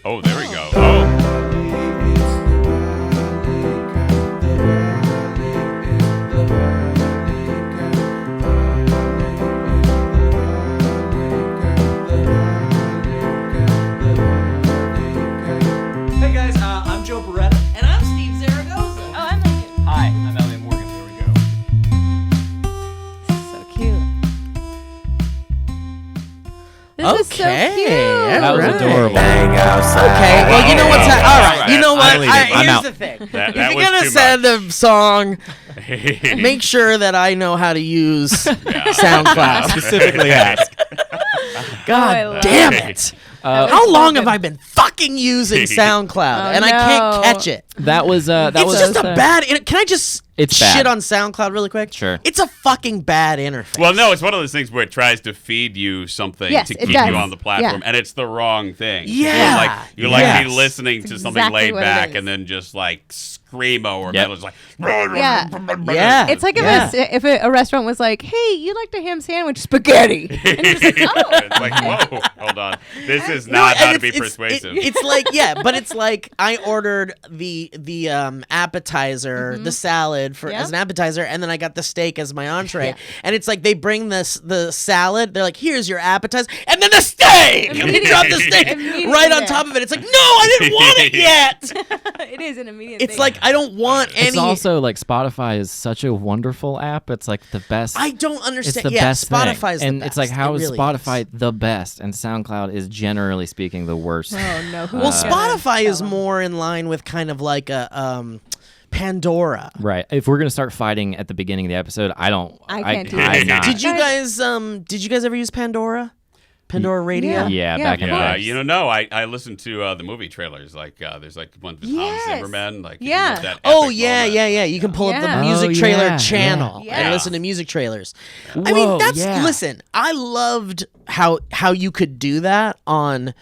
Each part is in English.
Oh, there we go. Oh. Hey guys, I'm Joe Beretta. And I'm Steve Zaragoza. Oh, I'm Lincoln. Hi, I'm Elliot Morgan. Here we go. So cute. This is so cute. That was adorable. Okay, well, you know what's all right. You know what? I'm Here's out. the thing. That If you're was gonna too send much. a song, make sure that I know how to use SoundCloud. Specifically ask. God damn it! How long have I been fucking using SoundCloud and I can't catch it? That was It's just a bad. Can I just It's shit bad. on SoundCloud really quick? Sure. It's a fucking bad interface. Well, no, it's one of those things where it tries to feed you something Yes, to it keep does. you on the platform, Yeah. and it's the wrong thing. Yeah. You're like Yes. be listening to something exactly laid what it back, is. and then just like screamo or Yep. metal is like. Yeah. Yeah. It's like Yeah. if a restaurant was like, "Hey, you like a ham sandwich, spaghetti," and you're just like, "Oh." It's like, whoa, hold on. This is No, not and how to be persuasive. It's like, yeah, but it's like I ordered the appetizer, the salad Yeah. as an appetizer, and then I got the steak as my entree. And it's like they bring the salad, they're like, here's your appetizer, and then the steak! And you drop the steak Immediately right on there. top of it. It's like, no, I didn't want it yet! It is an immediate. It's thing. like, I don't want any... It's also like Spotify is such a wonderful app. It's like the best. I don't it's understand. the Yeah, best Spotify's thing. the And best. it's like, how It is really Spotify is. the best? And SoundCloud is generally speaking the worst. Oh no. Who's Well, gonna Spotify is tell 'em? more in line with kind of like a Pandora. Right. If we're gonna start fighting at the beginning of the episode, I can't do I'm that. not. Did you guys ever use Pandora? Pandora Radio? Yeah, Yeah, back in of the course. day. No, I listened to the movie trailers. Like, there's like one with Yes. Hans Zimmerman. Like, Yeah. that Oh epic yeah, moment. yeah. You can pull up the Yeah. music Oh, trailer yeah, channel yeah. and Yeah. listen to music trailers. I Whoa, mean, that's yeah. listen. I loved how you could do that on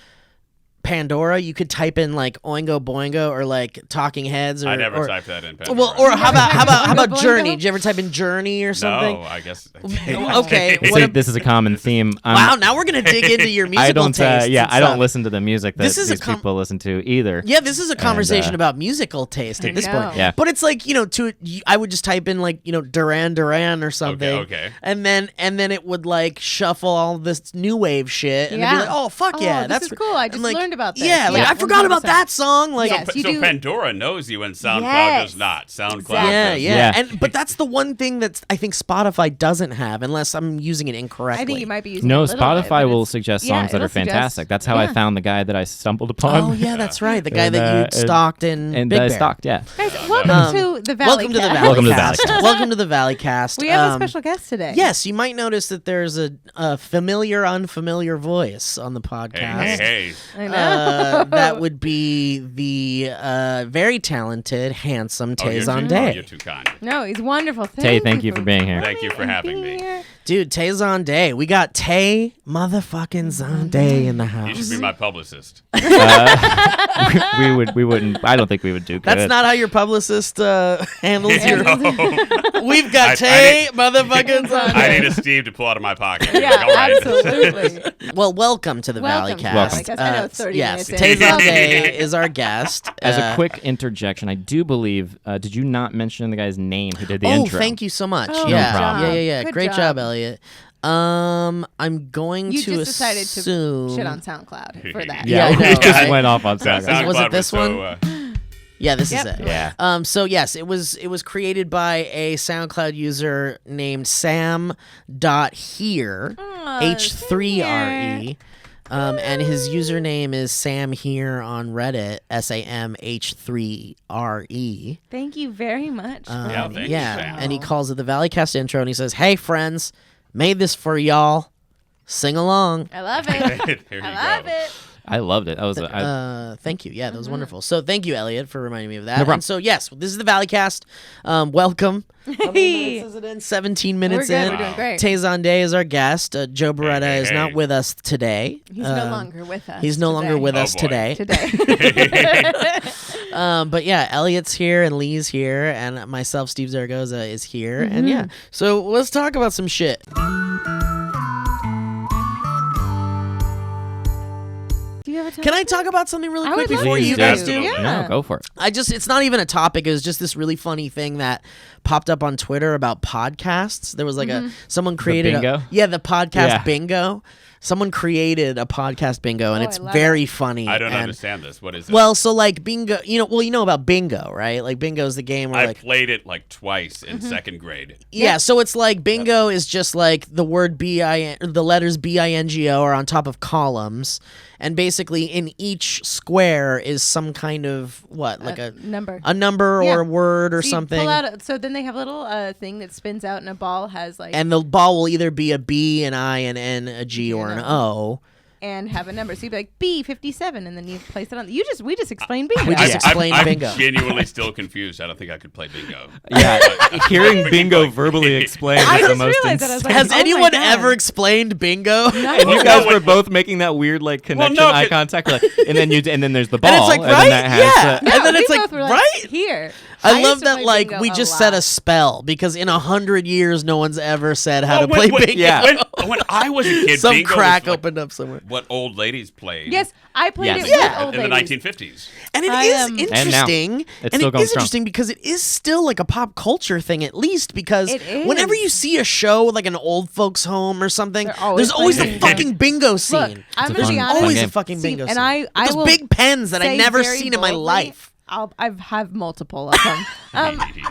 Pandora. You could type in like Oingo Boingo or like Talking Heads or I never or, typed that in. well, Pandora. or how typed about Oingo Journey? Boingo? Did you ever type in Journey or something? No, I guess. Okay. See, What this is a common theme. wow, now we're gonna dig into your musical I don't. tastes. Yeah, and I don't stuff. listen to the music that This is a these people listen to either. Yeah, this is a conversation uh, about musical taste at this know. point. Yeah. But it's like, I would just type in like, Duran Duran or something. Okay. And then it would like shuffle all this new wave shit and it'd be Yeah. like, "Oh, fuck Oh, yeah, this that's is cool. I and, just like, learned about this. Yeah, like Yeah, I forgot about 100%. that song. Like Yes. you So do- Pandora knows you and SoundCloud Yes. does not. SoundCloud Exactly. yeah, does. yeah. Yeah. But that's the one thing that I think Spotify doesn't have unless I'm using it incorrectly. I think you might be using. No, it a little bit, Spotify but will it's- suggest yeah, songs that it'll are suggest- fantastic. That's how I yeah. found the guy that I stumbled upon. Oh yeah, that's right. The guy And, that you stalked in and Big I Bear. stalked, yeah. Guys, welcome to the Valleycast. Welcome to the Valleycast. Welcome to the Valleycast. Welcome to the Valleycast. We have a special guest today. Yes, you might notice that there's a familiar, unfamiliar voice on the podcast. Hey. I know. That would be the very talented, handsome Tay You're Zonday. too kind. No, he's wonderful. Tay, thank you for being here. Thank you for having me. here. Dude, Tay Zonday. We got Tay motherfucking Zonday in the You house. should be my publicist. We wouldn't. I don't think we would do good. That's not how your publicist handles your. No. We've got I Tay motherfucking Zonday. I need a Steve to pull out of my pocket. Yeah, All right. absolutely. Well, welcome to the Welcome to Valleycast. Welcome. Valleycast. I know it's 30 yes, minutes Tay in. Zonday is our guest. As a quick interjection, I do believe. Did you not mention the guy's name who did the oh, intro? thank you so much. Oh, yeah. No problem. yeah. Good Great job. job, Elliot. I'm going You to just decided assume. to shit on SoundCloud for that. Yeah, I know, we just right? went off on That SoundCloud. Was it SoundCloud this so, one? Yeah, this Yep. is it. Yeah. So yes, it was created by a SoundCloud user named Sam.Here, H3RE. And his username is Sam Here on Reddit, SAMH3RE. Thank you very much. Yeah, thank you, Sam. And he calls it the Valleycast intro, and he says, "Hey friends, made this for y'all. Sing along." I love it. There you I love go. it. I loved it. That was. Thank you. Yeah, that was wonderful. So thank you, Elliot, for reminding me of that. No problem. And so yes, this is the Valleycast. Welcome. How many minutes is it in? 17 minutes We're good. in. We're doing great. Tay Zonday is our guest. Joe Beretta Hey, is hey. not with us today. He's no longer with us. He's no longer today. with Oh, us boy. today. today. But yeah, Elliot's here and Lee's here and myself, Steve Zaragoza, is here. And Mm-hmm. yeah, so let's talk about some shit. Do you have a Can I talk about something really I quick would love before to you do. guys do? Absolutely. Yeah. No, go for it. It's not even a topic. It was just this really funny thing that popped up on Twitter about podcasts. There was like someone created bingo? the podcast Yeah. bingo. Someone created a podcast bingo, and Oh, it's I love very funny. I don't and- understand this. What is it? Well, so like bingo, you know about bingo, right? Like bingo is the game where I like played it like twice in second grade. yeah, so it's like bingo is just like the word the letters bingo are on top of columns, and basically in each square is some kind of like a number. a number Yeah. or a word or So you something. pull out so then they have a little thing that spins out, and a ball has like And the ball will either be a B, an I, an N, a G, or an O. and have a number. So you'd be like B57, and then you place it on. We just explained bingo. We just explained I'm bingo. genuinely still confused. I don't think I could play bingo. Yeah, hearing bingo verbally explained I is the just most realized that. I was like, Has oh my anyone God. ever explained bingo? And you guys were both making that weird like connection, no, eye 'cause- contact, like, and then there's the ball, And it's like, then right? that has Yeah. the- And then we it's like, both were right? Here. I used love to that, play like, bingo we just said a lot. spell because in 100 years, no one's ever said how Oh, to play when- bingo. Yeah. When I was a kid, Some bingo crack was like opened up somewhere. what old ladies played. Yes, I played Yes. it Yeah. with old in the ladies. 1950s. And it I, is and now. interesting. It's And still it going is strong. interesting because it is still like a pop culture thing, at least because It is. whenever you see a show like an old folks' home or something, They're always there's always playing the bingo. fucking bingo scene. Look, I'm a gonna fun- be fun honest. always game. a fucking bingo and scene. I With those will big pens that I say never very seen in my boldly- life. I have multiple of them.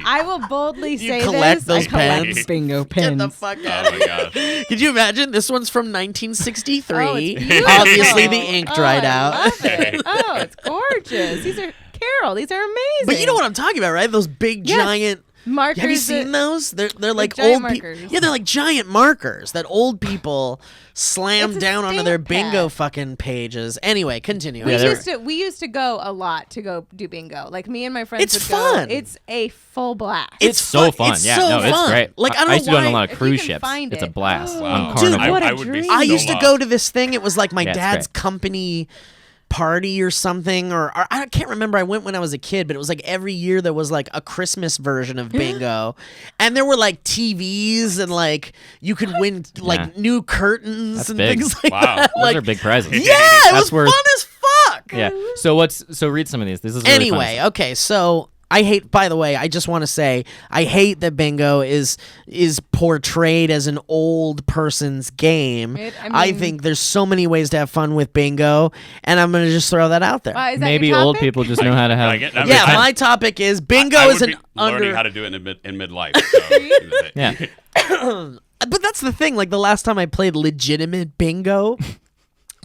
I will boldly say collect this. those I collect pens? bingo Get pens. the fuck Oh out. my gosh. Could you imagine? This one's from 1963. Oh, it's beautiful. Obviously, the ink dried I out. Love it. Oh, it's gorgeous. These are Carol. These are amazing. But you know what I'm talking about, right? Those big Yes. giant. Markers. Have you seen those? They're like giant old people. markers. Yeah, they're like giant markers that old people slam It's a down onto their stamp bingo pad. fucking pages. Anyway, continue. We Yeah, they're- used to go a lot to go do bingo. Like me and my friends. It's would fun. Go. It's a full blast. It's so fun. It's Yeah, so no, it's fun. great. Like I don't used to know do it on a why. lot If of you cruise can ships. find It's a it. blast Oh. on Dude, Carnival. what a I would be dream. I so used to lost. go to this thing. It was like my Yeah, it's dad's great. company party or something, or I can't remember. I went when I was a kid, but it was like every year there was like a Christmas version of bingo, and there were like TVs and like you could win like Yeah. new curtains That's and big. things like Wow. that. Those Like, are big prizes. yeah, it That's was worth- fun as fuck. Yeah. So read some of these. This is really Anyway, fun. okay, so I hate. By the way, I just want to say I hate that bingo is portrayed as an old person's game. I mean- think there's so many ways to have fun with bingo, and I'm gonna just throw that out there. Is that Maybe your old topic? people just know how to have. I get- I mean, Yeah, I- my topic is bingo I is would an be learning how under. to do it in midlife. So, Yeah. But that's the thing. Like the last time I played legitimate bingo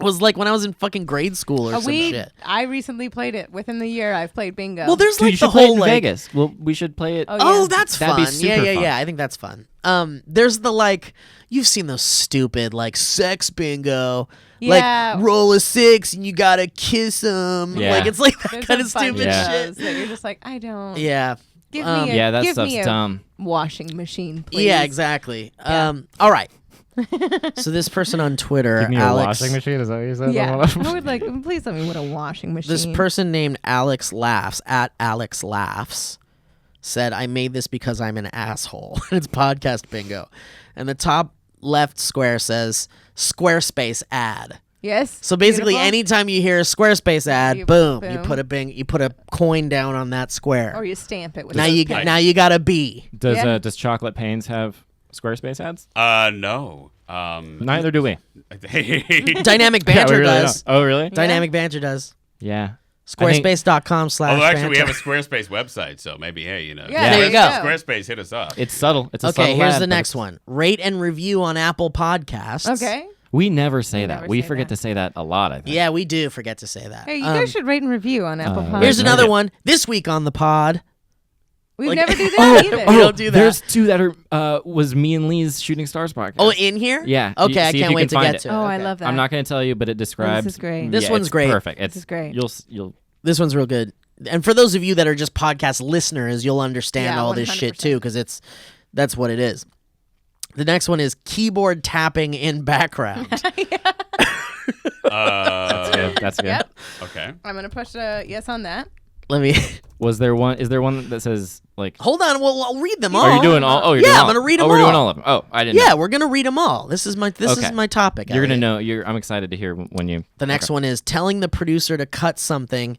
was like when I was in fucking grade school or some shit. I recently played it. Within the year, I've played bingo. Well, there's Dude, you like should the play it whole in like. Vegas. Well, we should play it. Oh, yeah. that's That'd be fun. super Yeah. fun. I think that's fun. There's the like you've seen those stupid like sex bingo. Yeah. Like roll a 6 and you gotta kiss them. Yeah. Like it's like that There's kind of some fun stupid Yeah. shit. shows that you're just like, I don't. Yeah. Give me a, Yeah, that give stuff's me a dumb. washing machine, please. Yeah, exactly. All right. So this person on Twitter, Give me a Alex, washing machine. Is that what you said? Yeah. I would like, please tell me what a washing machine. this person named Alex Laughs at Alex Laughs said, "I made this because I'm an asshole." It's podcast bingo, and the top left square says Squarespace ad. Yes. So basically, Beautiful. anytime you hear a Squarespace ad, You- boom, you boom. put a coin down on that square. Or you stamp it with now those you pens. now you got a B. Does Chocolate Pains have Squarespace ads? no. Neither do we. Dynamic Yeah, we Banter really does. don't. Oh, really? Dynamic Banter does. Yeah. Squarespace.com/. Although actually, we have a banter. Squarespace website, so maybe Yeah, there you go. Squarespace, hit us up. It's subtle. It's a Okay, subtle here's ad, the but next it's- one. Rate and review on Apple Podcasts. Okay. We never say We that. never We say forget that. to say that a lot, I think. Yeah, we do forget to say that. Hey, you guys should rate and review on Apple Podcasts. Here's no another idea. one. This week on the pod. We like- never do that either. We don't do that. There's two that are was me and Lee's Shooting Stars podcast. Oh, in here? Yeah. Okay, You- I see if can't you wait can to find get it. to it. Oh, I Okay. love that. I'm not going to tell you, but it describes. is great. This Yeah, one's it's great. Perfect. This is great. You'll. This one's real good. And for those of you that are just podcast listeners, you'll understand Yeah, all this shit 100%. too, because that's what it is. The next one is keyboard tapping in background. That's good. Yep. Okay. I'm going to push a yes on that. Let me. Was there one? Is there one that says like? Hold on, well, I'll read them all. Are you doing all? Oh, you're doing Yeah, all. I'm gonna read them We're all. doing all of them. Oh, I didn't. Yeah, know. we're gonna read them all. This is my topic. You're gonna Elliot. know. I'm excited to hear when you. The next one is telling the producer to cut something,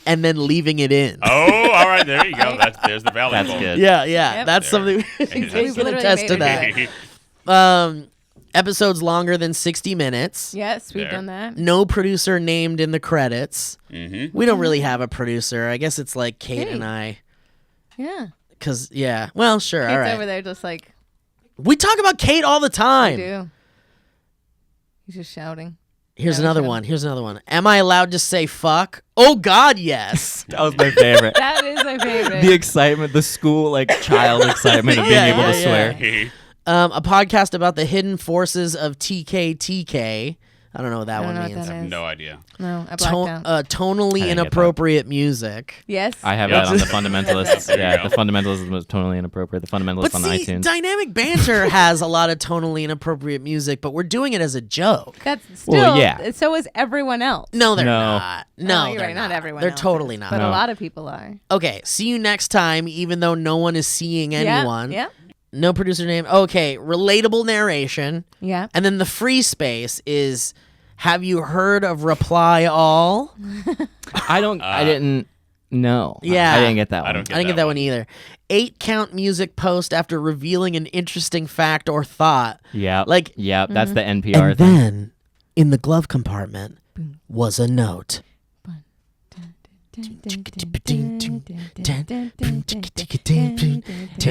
and then leaving it in. Oh, all right. There you go. There's the Valleyfolk. That's good. Yeah, Yep. that's There. something we We've can literally attest to made that. Episodes longer than 60 minutes. Yes, we've There. done that. No producer named in the credits. Mm-hmm. We don't really have a producer. I guess it's like Kait and I. Yeah. Cause yeah, well, sure, Kate's all right. over there just like, We talk about Kait all the I time. do. He's just shouting. Here's Yeah, another sure. one. Here's another one. Am I allowed to say fuck? Oh God, yes. That was my favorite. That is my favorite. The excitement, the school child excitement of being Yeah, able to yeah, swear. A podcast about the hidden forces of TKTK. I don't know what that I don't one know what means. that I have is. no idea. No, I blacked out. Tonally I didn't get that. inappropriate music. Yes. I have Yep. that on the fundamentalists. There you Yeah, go. the fundamentalists was totally inappropriate. The fundamentalists But on see, iTunes. Dynamic Banter has a lot of tonally inappropriate music, but we're doing it as a joke. That's still. Well, yeah. So is everyone else. No, they're No. not. No, you're they're right. Not everyone. They're else totally is, not. But No. a lot of people are. Okay, see you next time, even though no one is seeing anyone. Yeah. No producer name. Okay, relatable narration. Yeah. And then the free space is, have you heard of Reply All? I didn't know. Yeah. I didn't get that I one. don't get I didn't get that that one either. 8-count music post after revealing an interesting fact or thought. Yeah. Like- yeah, that's the And NPR thing. then, in the glove compartment, was a note. You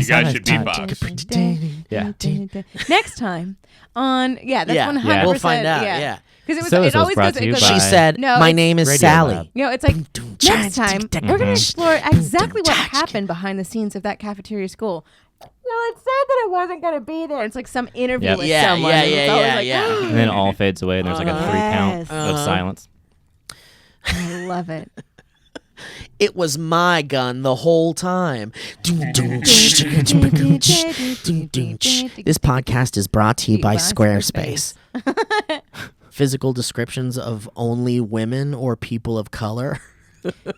guys should beatbox. Yeah. Next time on that's Yeah, 100%. we'll find out, Yeah. yeah. Because So it this was always brought goes. to you It goes by- She said, No, my it's- name is Radio Sally. Lab. it's like next time we're going to explore exactly what happened behind the scenes of that cafeteria school. Well, it said that I wasn't going to be there. It's like some interview Yep. with Yeah, someone. yeah, and it's yeah, always yeah, like, yeah. And then it all fades away, and there's like a 3-count Yes. of silence. I love it. It was my gun the whole time. This podcast is brought to you by Squarespace. Physical descriptions of only women or people of color.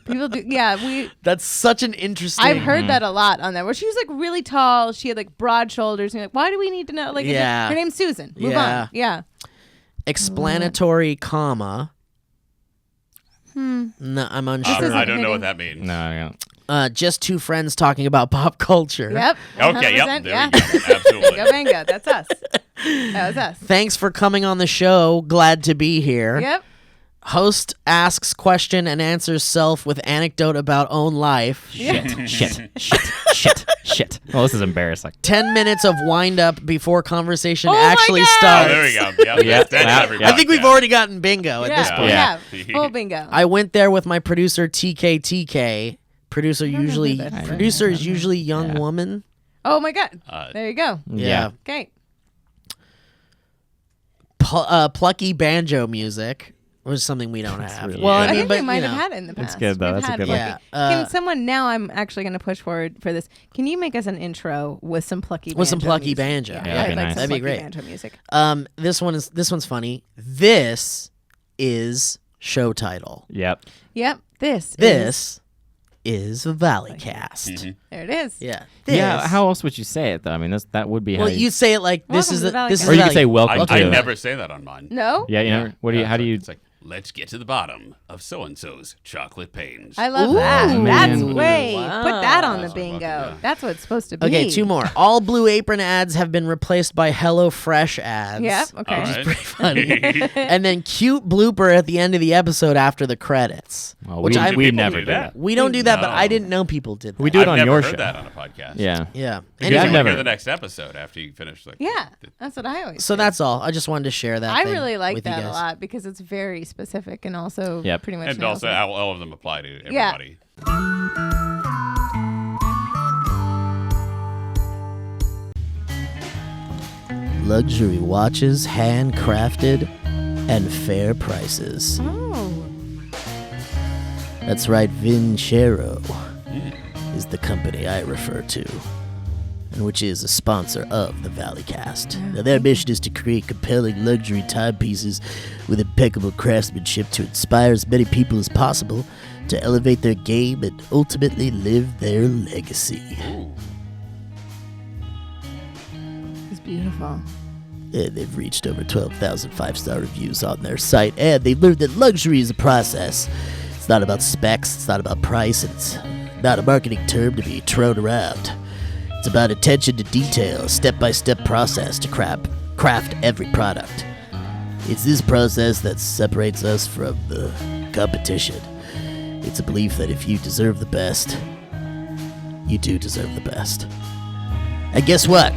People do. Yeah, That's such an interesting. I've heard that a lot on there. Where she was like really tall, she had like broad shoulders, and you're like, why do we need to know? Like, Yeah. her name's Susan. Move Yeah. on. Yeah. explanatory comma. No, I'm unsure. I don't know what that means. No, I don't. Just two friends talking about pop culture. Yep. Okay, 100%, yep. There yeah. we go. Absolutely. Go Bingo. That's us. That was us. Thanks for coming on the show. Glad to be here. Yep. Host asks question and answers self with anecdote about own life. Shit. Well, this is embarrassing. 10 minutes of wind up before conversation Oh my actually God! Oh, starts. there we go. Yep. Yeah. That's Yeah. everybody. I think we've Yeah. already gotten bingo at this Yeah. point. Yeah. Yeah. Full bingo. I went there with my producer TKTK. Producer know usually who that is. producer is usually young Yeah. woman. Oh my God. There you go. Yeah. Okay. Plucky banjo music, which is something we don't have. really well, good. I I mean, think but we might you have know. had it in the past. good, though. We've That's a had good one. plucky- Yeah, Can someone now? I'm actually going to push forward for this. Can you make us an intro with some plucky With some banjo plucky music? banjo. Yeah, Yeah, that'd I'd be like nice. some That'd be plucky great. banjo music. This one's funny. This is show title. Yep. Yep. This Is Valleycast. Mhm. there it is. Yeah. Yeah. This- How else would you say it though? I mean, that would be how. Well, you say it like this Welcome is to the this is Valleycast. or you could Valley- say welcome I to. never say that on mine. No. Yeah. You know. What do you? How do you? It's like, let's get to the bottom of so and so's chocolate pains. I love Ooh, that. That's man. way. Wow. Put that on the That's what I'm bingo. about to do. That's what it's supposed to be. Okay, two more. All Blue Apron ads have been replaced by HelloFresh ads. Yep. Okay. All right. Pretty funny. And then cute blooper at the end of the episode after the credits. Well, which we People never do do that. We don't do that, but No. I didn't know people did that. We do it I've on never your heard show. that on a podcast. Yeah. Yeah. Because Yeah, I've you never- hear the next episode after you finish. Like, Yeah. That's what I always. So do. that's all. I just wanted to share that. I thing really like with you that a guys. lot because it's very specific and also Yep. pretty much. and nails also it. all of them apply to Yeah. everybody. Luxury watches, handcrafted, and fair prices. Oh. That's right, Vincero is the company I refer to. and which is a sponsor of the Valleycast. Now, their mission is to create compelling luxury timepieces with impeccable craftsmanship to inspire as many people as possible to elevate their game and ultimately live their legacy. It's beautiful. And they've reached over 12,000 5-star reviews on their site, and they've learned that luxury is a process. It's not about specs, it's not about price, and it's not a marketing term to be thrown around. It's about attention to detail, a step-by-step process to craft every product. It's this process that separates us from the competition. It's a belief that if you deserve the best, you do deserve the best. And guess what?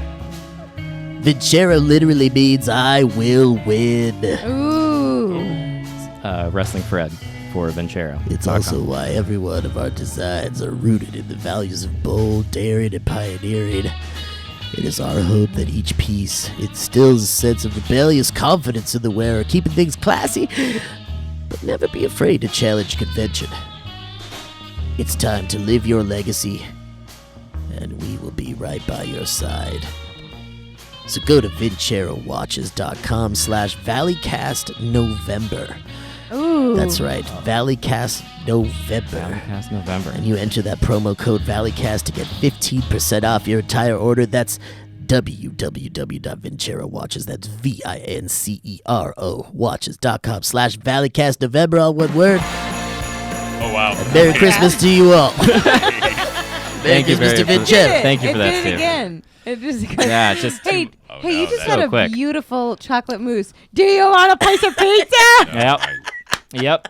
Vincero literally means I will win. Ooh. Wrestling Fred for Vincero. It's also why every one of our designs are rooted in the values of bold, daring, and pioneering. It is our hope that each piece instills a sense of rebellious confidence in the wearer, keeping things classy, but never be afraid to challenge convention. It's time to live your legacy, and we will be right by your side. So go to VinceroWatches.com/ValleycastNovember. Ooh. That's right, Valleycast November. Valleycast November. And you enter that promo code Valleycast to get 15% off your entire order. That's www.vincerowatches. That's VINCERO watches.com/Valleycast November, all one word. Oh, wow. And Merry Christmas to you all. Merry Thank you Christmas to very much. Vincero. Thank you for that, It did Steve. it again. It just Yeah, just Hey, Oh, hey, no, you just that's had so a quick. beautiful chocolate mousse. Do you want a piece of pizza? Yep. Yep.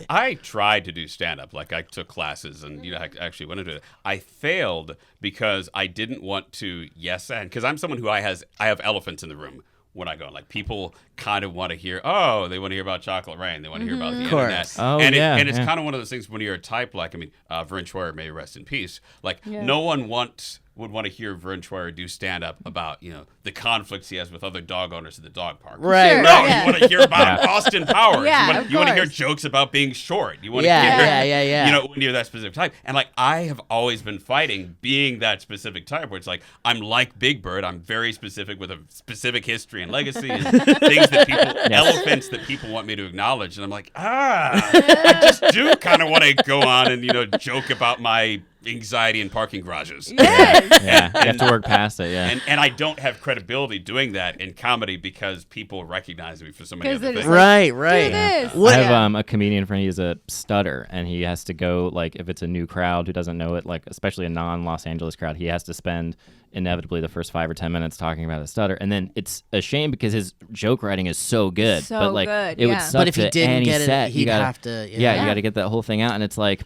I tried to do stand-up. Like, I took classes and, I actually went into it. I failed because I didn't want to and because I'm someone who I have elephants in the room when I go. Like, people kind of want to hear, they want to hear about Chocolate Rain. They want to hear about the internet. Oh, and yeah, and it's yeah. kind of one of those things when you're a type, like, Vern Troyer, may rest in peace. Like, no one would want to hear Vern Troyer do stand-up about, the conflicts he has with other dog owners at the dog park. Right, Sure, No, yeah. you want to hear about Austin Powers. Yeah, you want to hear course. jokes about being short. You want to Yeah, hear, yeah. when you're that specific type. And like, I have always been fighting being that specific type where it's like, I'm like Big Bird. I'm very specific with a specific history and legacy and things that elephants that people want me to acknowledge. And I'm like, I just do kind of want to go on and, joke about my anxiety in parking garages. Yes. Yeah. You have to work past it. Yeah. And I don't have credibility doing that in comedy because people recognize me for so many 'Cause other they're things. just Right, Do right. this. What- I have a comedian friend. He's a stutter, and he has to go if it's a new crowd who doesn't know it, especially a non-Los Angeles crowd. He has to spend inevitably the first 5 or 10 minutes talking about a stutter, and then it's a shame because his joke writing is so good. So but good, it would yeah. suck But if he to didn't any get it, set. he'd You gotta, have to, you Yeah. got to get that whole thing out, and it's that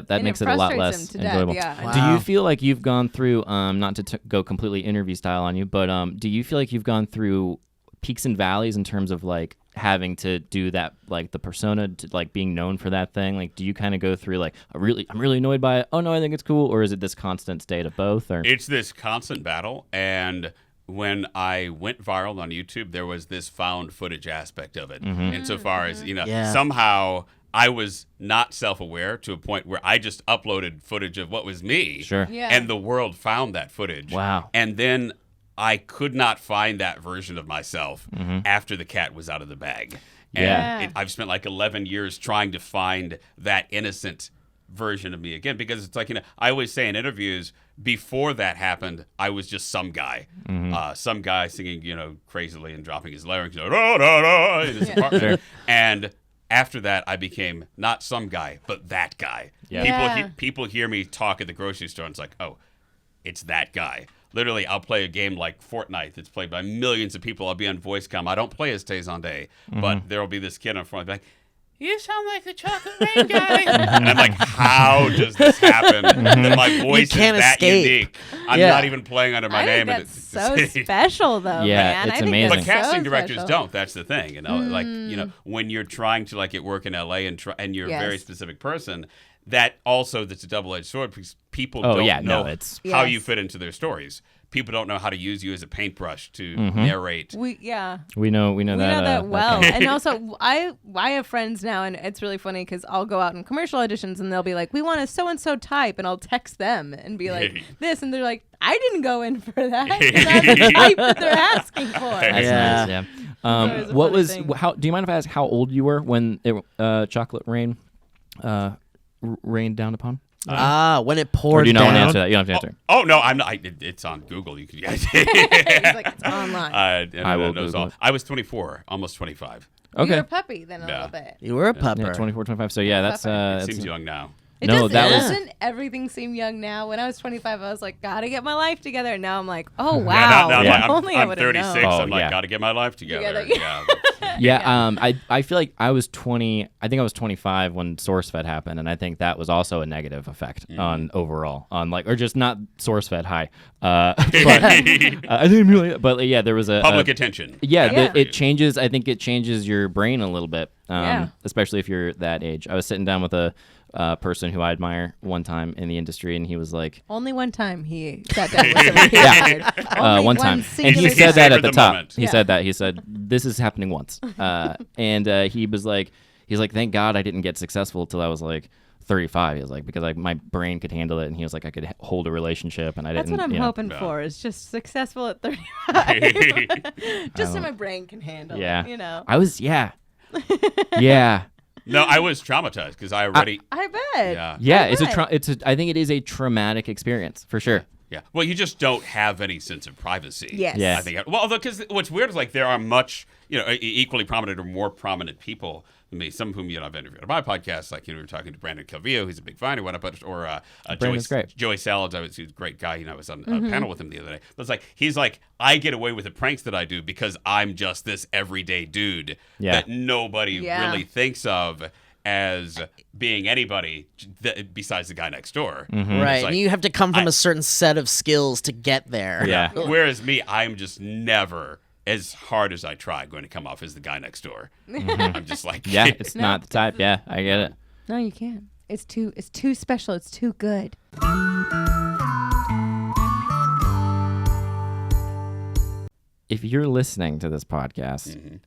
And makes it a lot frustrates less him to death, enjoyable. yeah. Wow. Do you feel like you've gone through not to go completely interview style on you, but do you feel like you've gone through peaks and valleys in terms of having to do that, the persona, to, being known for that thing? Do you kind of go through I'm really annoyed by it, oh no, I think it's cool, or is it this constant state of both? Or It's this constant battle, and when I went viral on YouTube, there was this found footage aspect of it. Insofar as, Yeah. somehow I was not self-aware to a point where I just uploaded footage of what was me. Sure. Yeah. And the world found that footage. Wow. And then I could not find that version of myself after the cat was out of the bag. And Yeah. I've spent 11 years trying to find that innocent version of me again, because it's I always say in interviews, before that happened, I was just some guy, some guy singing, crazily and dropping his larynx, da, da, da, in his apartment. Sure. And after that, I became not some guy, but that guy. Yeah. Yeah. People hear me talk at the grocery store, and it's like, oh, it's that guy. Literally, I'll play a game like Fortnite that's played by millions of people. I'll be on VoiceCom. I don't play as Tay Zonday, but there will be this kid in front of me like, you sound like the Chocolate Rain guy. And I'm like, how does this happen? That my voice is can't that escape. unique. I'm Yeah. not even playing under my I name. think and that's so special, though, Yeah, man. it's I think amazing. But that's casting so directors special. don't. That's the thing. When you're trying to get work in LA and you're a very Yes. specific person, that's a double-edged sword because people Oh, don't yeah, know no, it's- how Yes. you fit into their stories. people don't know how to use you as a paintbrush to narrate. We know We know that well. kind And also, I have friends now, and it's really funny because I'll go out in commercial auditions, and they'll be like, "We want a so-and-so type," and I'll text them and be like, "This," and they're like, "I didn't go in for that." That's the type that they're asking for. That's Yeah. nice, yeah. That was a What funny was thing. how? Do you mind if I ask how old you were when chocolate rain rained down upon? When it Or poured do you not want to down. answer that? You don't have to answer. Oh no, I'm not. It's on Google. You can. He's like, "It's online." I will Google it. I was 24, almost 25. You're Okay. a puppy then a Yeah. little bit. You were a pupper. Yeah, 24, 25. So yeah, that's It seems young now. It No, doesn't, that was- doesn't everything seem young now? When I was 25, I was like, gotta get my life together. And now I'm like, oh, wow. Yeah, now, Yeah. like, Only I I'm would've 36. known. I'm like, yeah. gotta get my life together. Together. Yeah. I feel like I was 20. I think I was 25 when SourceFed happened, and I think that was also a negative effect on overall on like or just not SourceFed high. But I didn't really. But yeah, there was a Public attention. Yeah, Yeah. it changes. I think it changes your brain a little bit, Yeah. especially if you're that age. I was sitting down with a person who I admire one time in the industry, and he was like, Only one time he sat down with somebody. Yeah. Only one time, and singular he said time. that at Savor the the top. moment. He Yeah. said that. He said, "This is happening once," and he was like, he's like, "Thank God I didn't get successful till I was like 35." He was like, because like my brain could handle it, and he was like, I could hold a relationship, and I That's didn't. what I'm you know. hoping for, is just successful at 35. Just so my brain can handle Yeah, it, you know. I was, yeah. No, I was traumatized because I already. I bet. Yeah. Yeah, bet. I think it is a traumatic experience for sure. Yeah. Well, you just don't have any sense of privacy. Yes. Yeah. I think. Well, because what's weird is like there are much, equally prominent or more prominent people than me. Some of whom I've interviewed on my podcast. Like we were talking to Brandon Calvillo, who's a big fan, or Brandon's great. Joey Salads. He's a great guy. I was on a panel with him the other day. But it's like he's like, I get away with the pranks that I do because I'm just this everyday dude that nobody really thinks of as being anybody besides the guy next door. Right. It's like, and you have to come from a certain set of skills to get there. Yeah. Whereas me, I'm just never, as hard as I try, going to come off as the guy next door. I'm just like, Yeah, it's not the type. Yeah, I get it. No, you can't. It's too special. It's too good. If you're listening to this podcast,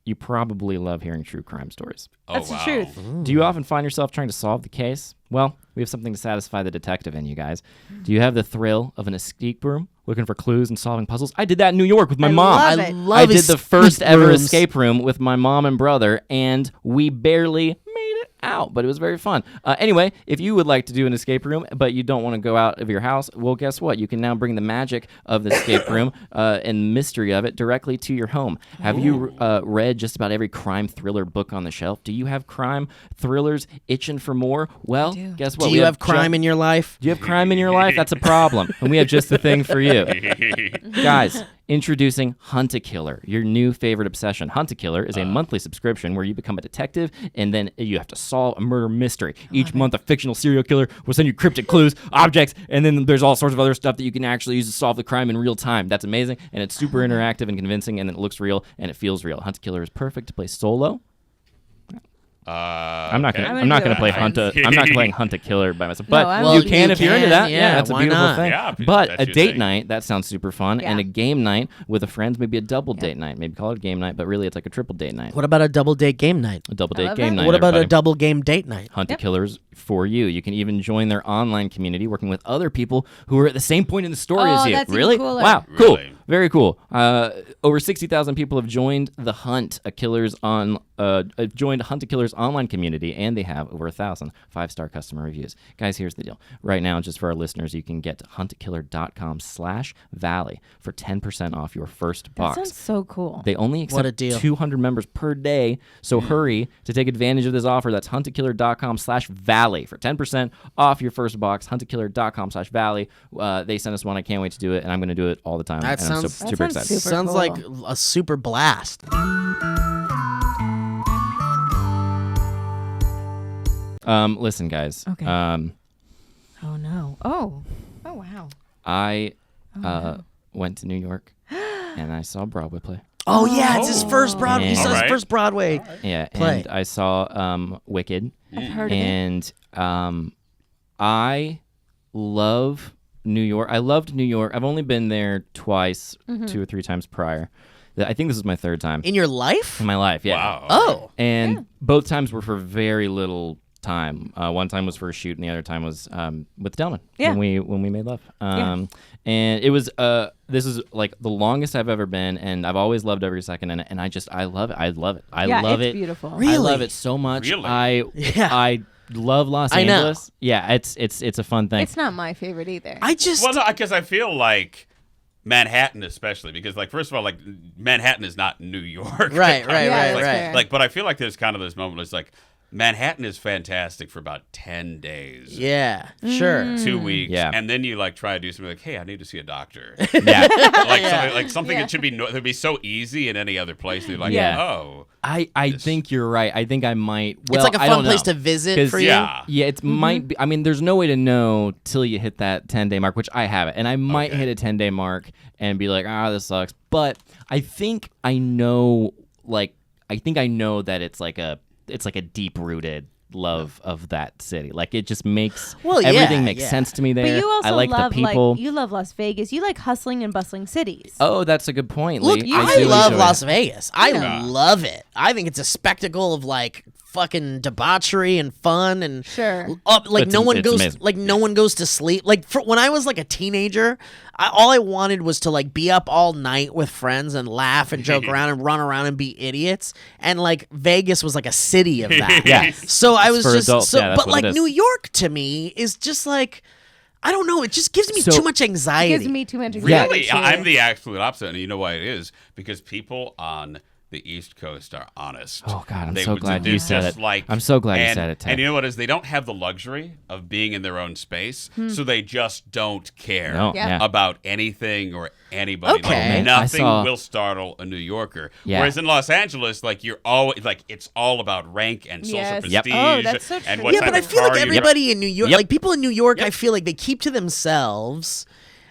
you probably love hearing true crime stories. That's wow. the truth. Do you often find yourself trying to solve the case? Well, we have something to satisfy the detective in you guys. Do you have the thrill of an escape room, looking for clues and solving puzzles? I did that in New York with my mom. love I it. love I did the escape first ever rooms. escape room with my mom and brother, and we barely made it out, but it was very fun. Anyway, if you would like to do an escape room, but you don't want to go out of your house, well, guess what? You can now bring the magic of the escape room and mystery of it directly to your home. Have you read just about every crime thriller book on the shelf? Do you have crime thrillers itching for more? Well, do. guess what? Do We you have crime in your life? Do you have crime in your life? That's a problem. And we have just the thing for you. Guys, introducing Hunt-A-Killer, your new favorite obsession. Hunt-A-Killer is a monthly subscription where you become a detective and then you have to solve a murder mystery. Each month, a fictional serial killer will send you cryptic clues, objects, and then there's all sorts of other stuff that you can actually use to solve the crime in real time. That's amazing, and it's super interactive and convincing, and it looks real, and it feels real. Hunt-A-Killer is perfect to play solo. I'm not gonna. I'm I'm not into gonna play it. I'm not playing Hunt-A-Killer by myself. But I'm- Well, you can you if you're into can, that. yeah, that's a why beautiful not? thing. Yeah, but that's a your date thing. night that sounds super fun, and Yeah. a game night with a friend, maybe a double date night. Maybe call it a game night, but really it's like a triple date night. What about a double date game night? A double I date love game that. night. What about a everybody. double game date night? Hunt-A-Killers for you. You can even join their online community, working with other people who are at the same point in the story as Oh, you. that's even Really? cooler. Wow. Cool. Really? Very cool. Over 60,000 people have joined the Hunt-A-Killers joined Hunt-A-Killers online community, and they have over 1,000 5-star customer reviews. Guys, here's the deal. Right now, just for our listeners, you can get huntakiller.com/valley for 10% off your first That box. sounds so cool. They only What a accept deal. 200 members per day, so hurry to take advantage of this offer. That's huntakiller.com/valley for 10% off your first box. Huntakiller.com/valley. They sent us one. I can't wait to do it, and I'm going to do it all the time. That and I'm sounds- super That sounds excited. super Sounds cool. like a super blast. Listen, guys. Okay. Oh no. Oh wow. I went to New York, and I saw Broadway play. Oh yeah, it's his first Broadway. He Yeah. saw his Alright. first Broadway. Yeah, Play. and I saw Wicked. I've heard of it. And I love New York. I loved New York. I've only been there twice, 2 or 3 times prior. I think this is my 3rd time In your life? in my life. Yeah. Wow. Oh. And both times were for very little time. One time was for a shoot, and the other time was with Delman when we made love. And it was this is like the longest I've ever been, and I've always loved every second in it. And I love it. I love it. I love it's it. beautiful. Really? I love it so much. Really? I love Los I know. Angeles. Yeah, it's a fun thing. It's not my favorite either. Well, no, because I feel like Manhattan, especially, because like first of all, like Manhattan is not New York, Right. Like, but I feel like there's kind of this moment. It's like Manhattan is fantastic for about 10 days. Yeah, sure. 2 weeks, Yeah. and then you like try to do something like, "Hey, I need to see a doctor." yeah. Something that should be that'd be so easy in any other place. They're like, Yeah. "Oh, I think you're right. I think I might. Well, It's like a I fun don't place know. to visit 'Cause- for you. yeah." Yeah, it might be. I mean, there's no way to know till you hit that 10-day mark, which I haven't. And I might hit a 10-day mark and be like, this sucks. But I think I know, that it's like a deep-rooted love of that city. Like it just makes everything makes sense to me there. But you also I like love the people. you love Las Vegas. You like hustling and bustling cities. Oh, that's a good point, Look, Lee. I do love enjoy Las it. Vegas. I Yeah. love it. I think it's a spectacle of like fucking debauchery and fun and Sure. like no one It's goes amazing. like no one goes to sleep. Like when I was like a teenager, all I wanted was to like be up all night with friends and laugh and joke around and run around and be idiots. And like Vegas was like a city of that. Yeah. So I was for just adults, yeah, that's but what like it is. New York to me is just like I don't know. It just gives me So- too much It anxiety. gives me too much anxiety. Really? too. I'm the absolute opposite, and you know why it is? Because people on the East Coast are honest. Oh, God, I'm They so would- glad they're you said just it. Like, I'm so glad you and- said it, Ted. And you know what is? They don't have the luxury of being in their own space, so they just don't care No, Yeah. yeah. about anything or anybody. Okay. Like, Man, nothing I saw- will startle a New Yorker. Yeah. Whereas in Los Angeles, like you're always like it's all about rank and social Yes. Yep. prestige. Oh, that's so and true. what Yeah, type but I of feel car like you everybody in New York, Yep. like people in New York, I feel like they keep to themselves.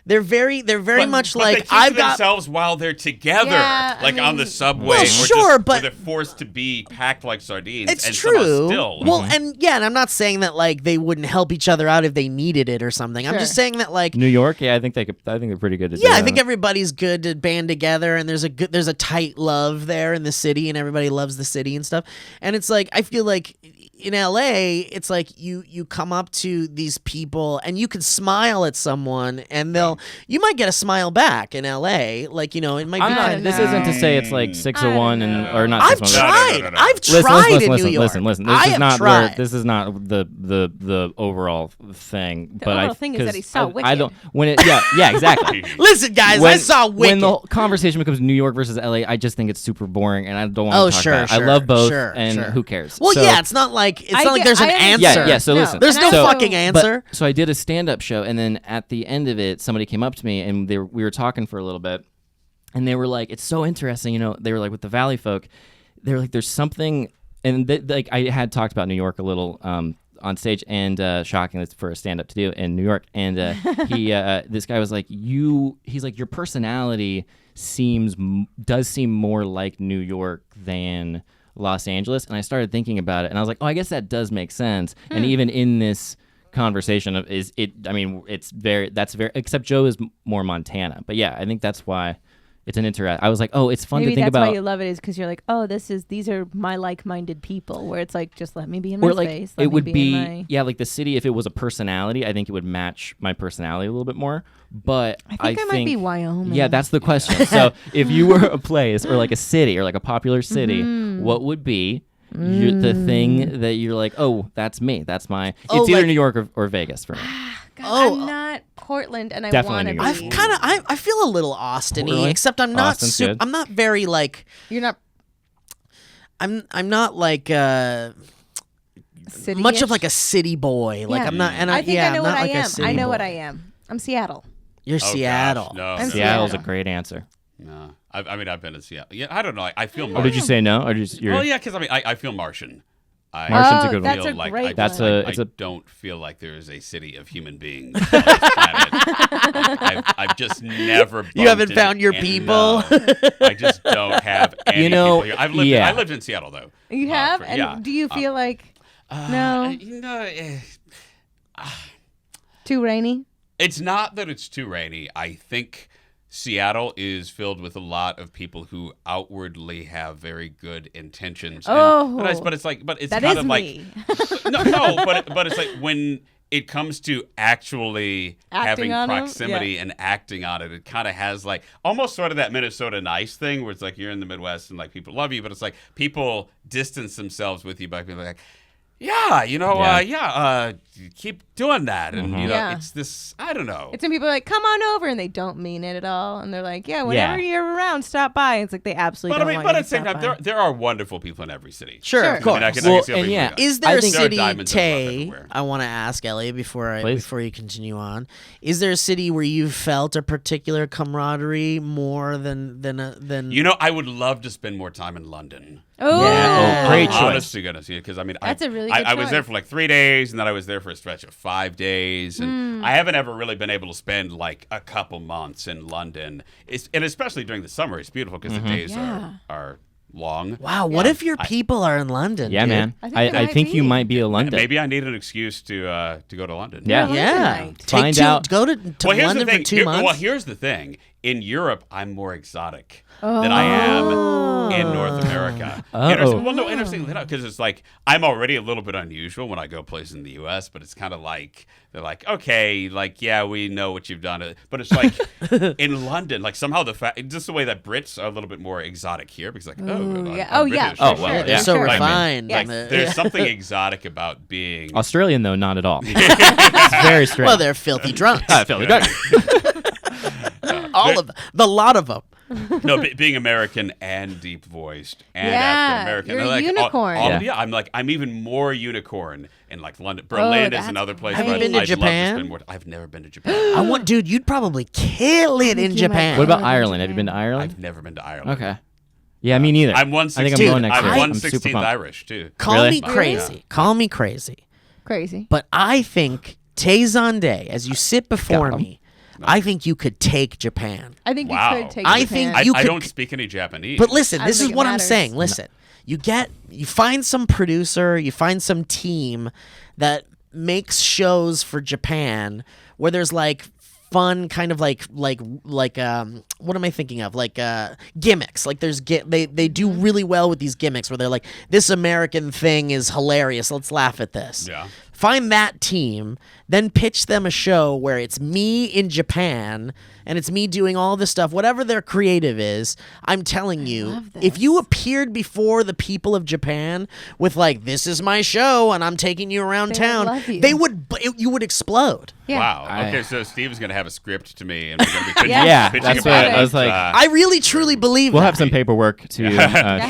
They're very much but like they keep I've to got. themselves while they're together, Yeah, I like on the mean- subway. Well, or sure, just, but- or they're forced to be packed like sardines. It's and somehow true. Still, Well, and yeah, and I'm not saying that like they wouldn't help each other out if they needed it or something. I'm Sure. just saying that like New York, yeah, I think they're pretty good to do yeah, I that. think everybody's good to band together, and there's a tight love there in the city, and everybody loves the city and stuff. And it's like I feel like in LA, it's like you come up to these people and you can smile at someone, and you might get a smile back in LA. Like it might I'm be. not. don't This know. isn't to say it's like 601 and or not. I've 601. tried. No. I've Listen, tried in New York. Listen. This I is have not tried. this is not the overall thing. The but overall thing is that 'cause he saw I Wicked. don't when it yeah exactly. Listen, guys, I when, saw Wicked. when the conversation becomes New York versus LA, I just think it's super boring, and I don't want Oh, to talk sure, about it. sure, I love both, sure, and sure. who cares? Well, So- yeah, it's not like there's an I answer. understand. Yeah, so listen. There's no And I also- fucking answer. So I did a stand-up show, and then at the end of it, somebody came up to me, and we were talking for a little bit, and they were like, "It's so interesting," They were like, with the Valleyfolk, they were like, "There's something," and like I had talked about New York a little on stage, and shockingly for a stand-up to do in New York, and he this guy was like, he's like, your personality does seem more like New York than Los Angeles. And I started thinking about it, and I was like, oh, I guess that does make sense. And even in this conversation it's very except Joe is more Montana, but yeah, I think that's why it's an I was like, oh, it's fun Maybe to think that's about. why you love it, is because you're like, oh, these are my like-minded people. Where it's like, just let me be in my or like space. Let it me would be be in my... yeah, like the city, if it was a personality, I think it would match my personality a little bit more. But I think I might be Wyoming. yeah, that's the question. So if you were a place or like a city or like a popular city, Mm-hmm. what would be the thing that you're like, oh, that's me, that's my Oh, it's either like- New York or Vegas for me. God, Oh, I'm not Portland, and I Definitely want to New be. York. I feel a little Austin-y, Really? except I'm not Austin's good. I'm not very like You're not I'm not like city. much of like a city boy. Like Yeah. I'm not, and I think yeah, I know I'm what not I like a am. city I know boy. what I am. I'm Seattle. You're Oh, Seattle. Gosh, no, I'm Seattle's a Seattle. great answer. no. I've been to Seattle. Yeah, I don't know. I feel. Or Martian. did you say no? Or just you're Well, yeah, because I feel Martian. Martian's a good one. That's feel a like great I, That's one. a- I it's a- don't feel like there is a city of human beings on this planet. I've just never. You haven't bumped found your into- people? No, I just don't have any You know, people here. I've lived. yeah. I lived in Seattle though. You have? for- And yeah. do you feel like no? You know, Too rainy? It's not that it's too rainy. I think Seattle is filled with a lot of people who outwardly have very good intentions. Oh. But it's That kind is of like me. no, but it's like when it comes to actually Acting having on 'em? proximity Yeah. and acting on it, it kind of has like almost sort of that Minnesota nice thing where it's like you're in the Midwest and like people love you, but it's like people distance themselves with you by being like, yeah, keep doing that. And, Yeah. it's this, I don't know. It's when people are like, come on over, and they don't mean it at all. And they're like, yeah, whenever you're around, stop by. It's like they absolutely don't want But you at to the same stop time, by. there are wonderful people in every city. Sure, Sure. of course. I can Well, see and every yeah, week. Is there I a think- There are city, diamonds in the rough Tay? everywhere. I want to ask Elliot before Please. you continue on. Is there a city where you felt a particular camaraderie more than? I would love to spend more time in London. Oh, Yeah. Oh, great choice. Honestly, gonna see it because That's a really I good was there choice. for like 3 days, and then I was there for a stretch of 5 days, and I haven't ever really been able to spend like a couple months in London. And especially during the summer, it's beautiful because the days Yeah. are long. Wow, what if your people are in London? Yeah, dude? man. I think they I might think you be. might be a London. Maybe I need an excuse to go to London. Yeah. Yeah. Londonite. Take Go to Well, here's London the thing. for 2 months. Well, here's the thing. In Europe, I'm more exotic than I am in North America. Interesting, because it's like I'm already a little bit unusual when I go places in the U.S., but it's kind of like they're like, okay, like yeah, we know what you've done, but it's like in London, like somehow just the way that Brits are a little bit more exotic here, because like yeah. I'm Oh, yeah, British. for Oh, well, sure. Yeah, yeah. they're so Sure. refined. Yes. and the- There's something exotic about being. Australian though, not at all. It's very strange. well, they're filthy drunks. Philly Duck. All of them. The lot of them. No, being American and deep voiced and Yeah, African American. you're a like, unicorn. I'm even more unicorn in like London. Berlin is that's another place. Have you where been to I'd Japan? Love to spend more I've never been to Japan. I want, dude. You'd probably kill it in you Japan. might. What about I've Ireland? Have you been to Ireland? I've never been to Ireland. Okay. Yeah, me neither. I'm I think 1/16th. I'm going next year. I'm I'm super 1/16th pumped. Irish too. Call Really? me crazy. Call me crazy. Crazy. But I think Tay Zonday, as you sit before Got 'em. me, I think you could take Japan. I think Wow. you could take I Japan. think I, You I could- don't speak any Japanese. But listen, I don't this is think it what I'm matters. saying. Listen, you find some producer, you find some team that makes shows for Japan where there's like fun kind of like what am I thinking of, like gimmicks, like they do really well with these gimmicks where they're like, this American thing is hilarious, let's laugh at this. Yeah. Find that team, then pitch them a show where it's me in Japan and it's me doing all this stuff, whatever their creative is. I'm telling you, love if this. you appeared before the people of Japan with like, this is my show and I'm taking you around They would town, love you. you would explode. Yeah. Wow. I- Okay, so Steve's gonna have a script to me, and we're gonna be pitching, Yeah, pitching that's about what it. I was like. I really truly believe We'll that. have some paperwork to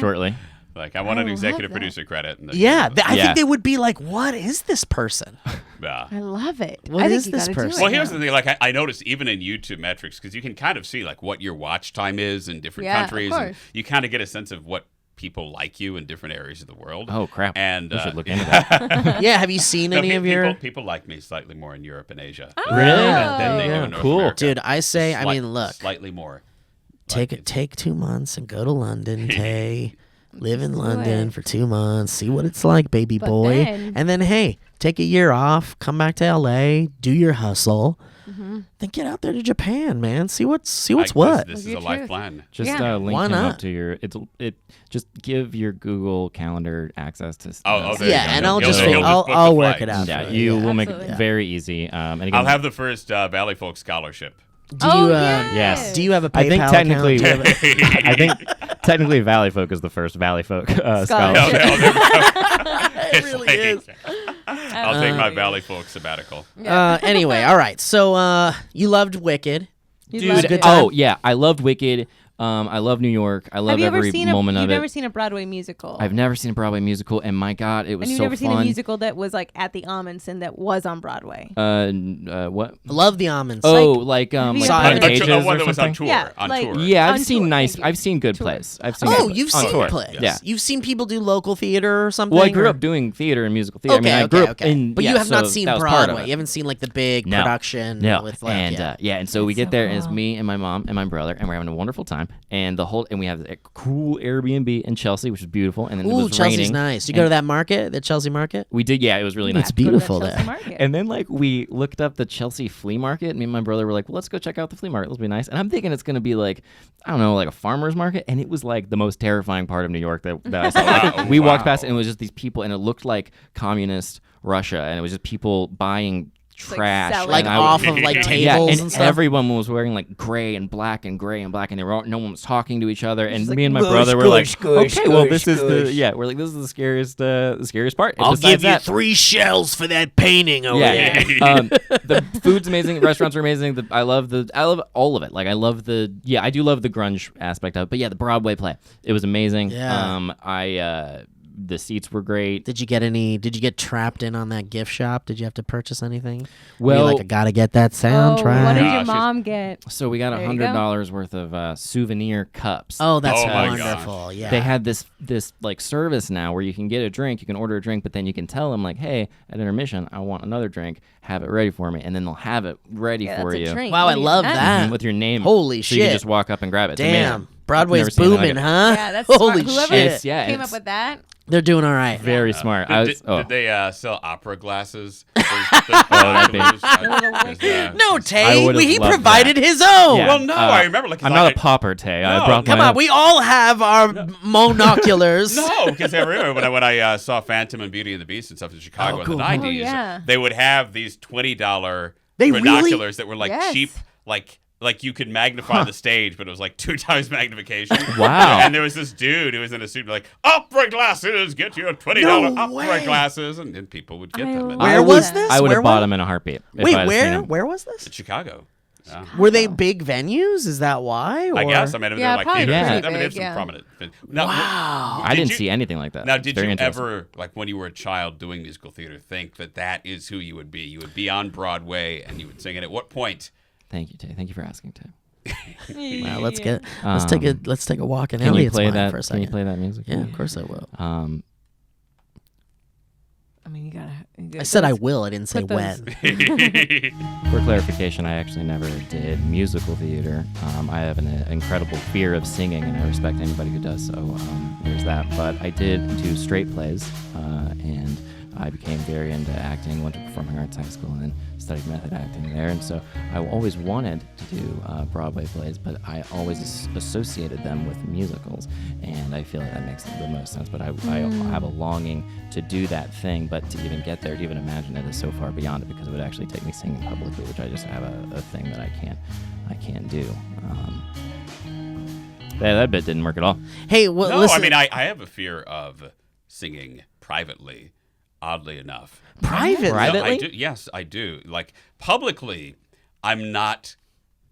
shortly. like I want an love executive that. producer credit. And Yeah, I Yeah. think they would be like, what is this person? yeah. I love it. What I think is you this gotta do person? it Well, here's now. the thing. Like, I noticed even in YouTube metrics, because you can kind of see like what your watch time is in different Yeah, of countries, and course. you kind of get a sense of what people like you in different areas of the world. Oh crap! And we should look into that. Yeah, have you seen No, any of your... people like me slightly more in Europe and Asia. Really? Than they do Yeah. in North Cool. America. Dude, I say, I mean, look, slightly more. take 2 months and go to London, Tay. Live in do London it. for 2 months, see what it's like, baby But boy. then- And then, hey, take a year off, come back to LA, do your hustle, then get out there to Japan, man. See what's what. This is Your a life truth. plan. Just Yeah. link Why him not? up to your. Just give your Google Calendar access to. Oh, there you Yeah, go. and He'll- I'll he'll just book I'll the work it flights. out. Yeah, for you will make Absolutely. it very easy. And again, I'll have the first Valleyfolk scholarship. Do Oh, you yes. do you have a PayPal I think technically, account? Do you have a- I think technically Valleyfolk is the first Valleyfolk scholarship. It really is. I'll take my Valleyfolk sabbatical. Anyway, all right. So you loved Wicked. You Dude, loved good it. time. Oh yeah, I loved Wicked. I love New York. I love Have you every ever seen moment you've of never it. seen a Broadway musical? I've never seen a Broadway musical, and my God, it was and you've so never fun. seen a musical that was like at the Amundsen that was on Broadway. What? I love the almonds. Oh, like Have you Saw ever- it. Pantages A one or that was on something? tour. Yeah, on like- tour. Yeah, On I've seen tour, nice. thank you. I've seen good Tour. plays. I've seen. Oh, good you've on seen tour. plays. Yeah. You've seen people do local theater or something. Well, I grew or- up doing theater and musical theater. Okay, I mean, I okay, grew up okay. in. But yeah, you have so not seen that was part of Broadway. it. You haven't seen like the big No. production. No, with like, and yeah. and so we get That's there, so and it's cool. me and my mom and my brother, and we're having a wonderful time. time. And we have a cool Airbnb in Chelsea, which is beautiful. And then it Ooh, was Chelsea's raining. nice. You go to that market, the Chelsea market? We did, yeah. It was really nice. It's beautiful Chelsea there. Market. And then like we looked up the Chelsea flea market. Me and my brother were like, well, let's go check out the flea market. It'll be nice. And I'm thinking it's gonna be like, I don't know, like a farmer's market. And it was like the most terrifying part of New York that I saw. Like, we walked past and it was just these people, and it looked like communist Russia, and it was just people buying trash, selling. Like and I off was- of like yeah, tables and stuff. everyone was wearing like gray and black, and no one was talking to each other. And like, me and my "Gush, brother were gush, like, gush, okay, well, gush, this is gush." we're like, this is the scariest part. And I'll besides give you that, 3 shells for that painting over there. the food's amazing. Restaurants are amazing. I love all of it. Like I do love the grunge aspect of it. But yeah, the Broadway play, it was amazing. Yeah. The seats were great. Did you get trapped in on that gift shop? Did you have to purchase anything? Well- Were you like, I gotta get that Oh, soundtrack. what did Gosh, your it's- mom get? So we got There you go. $100 worth of souvenir cups. Oh, that's Oh my wonderful. Yeah. They had this like service now where you can get a drink, you can order a drink, but then you can tell them like, hey, at intermission, I want another drink. Have it ready for me, and then they'll have it ready Yeah, for that's you. a drink. Wow, What I do you- love that's- that. With your name. Holy so you shit. can just walk up and grab it. It's Damn. amazing. Broadway's Never seen anything booming, like it. huh? Yeah, that's Holy smart. Whoever shit. Yeah, came it's- up with that. They're doing all right. Very smart. Did they sell opera glasses? that'd be- No, I Tay. would've He loved provided that. his own. Yeah. Well, no, I remember. Like, I'm not a pauper, Tay. I No, brought Come my on, own. we all have our monoculars. No, because I remember when I saw Phantom and Beauty and the Beast and stuff in Chicago Oh, in cool. the 90s, Oh, yeah. they would have these $20 They really- binoculars that were like Yes. cheap, like you could magnify the stage, but it was like 2 times magnification. Wow. And there was this dude who was in a suit like, opera glasses, get your $20 No opera way. glasses, and people would get I them. love Where I was would- this? I would Where have bought was- them in a heartbeat. if Wait, I had seen where? 'em. Where was this? In Chicago. Yeah. Were they big venues? Is that why? I or- guess. I mean, Yeah, they're like probably theaters. pretty I mean, they have big, some yeah. prominent. Now, Wow. I didn't you- see anything like that. Now, It's did very you interesting. ever, like when you were a child doing musical theater, think that is who you would be? You would be on Broadway and you would sing. And at what point? Thank you, Tay. Thank you for asking, Tay. Wow, let's take a walk in Can you Elliot's play mind that? for a Can second. you play that music? Yeah, of course I will. I mean, you gotta. I said I will. I didn't say put those- when. For clarification, I actually never did musical theater. I have an incredible fear of singing, and I respect anybody who does. So there's that. But I did do straight plays, and I became very into acting. Went to performing arts high school, and then studied method acting there. And so I always wanted to do Broadway plays, but I always associated them with musicals, and I feel like that makes the most sense. But I have a longing to do that thing, but to even get there, to even imagine it, is so far beyond it, because it would actually take me singing publicly, which I just have a thing that I can't do. That bit didn't work at all. Hey, well, No, listen. I mean, I have a fear of singing privately, oddly enough. Privately? No, I Privately? do. Yes, I do. Like publicly, I'm not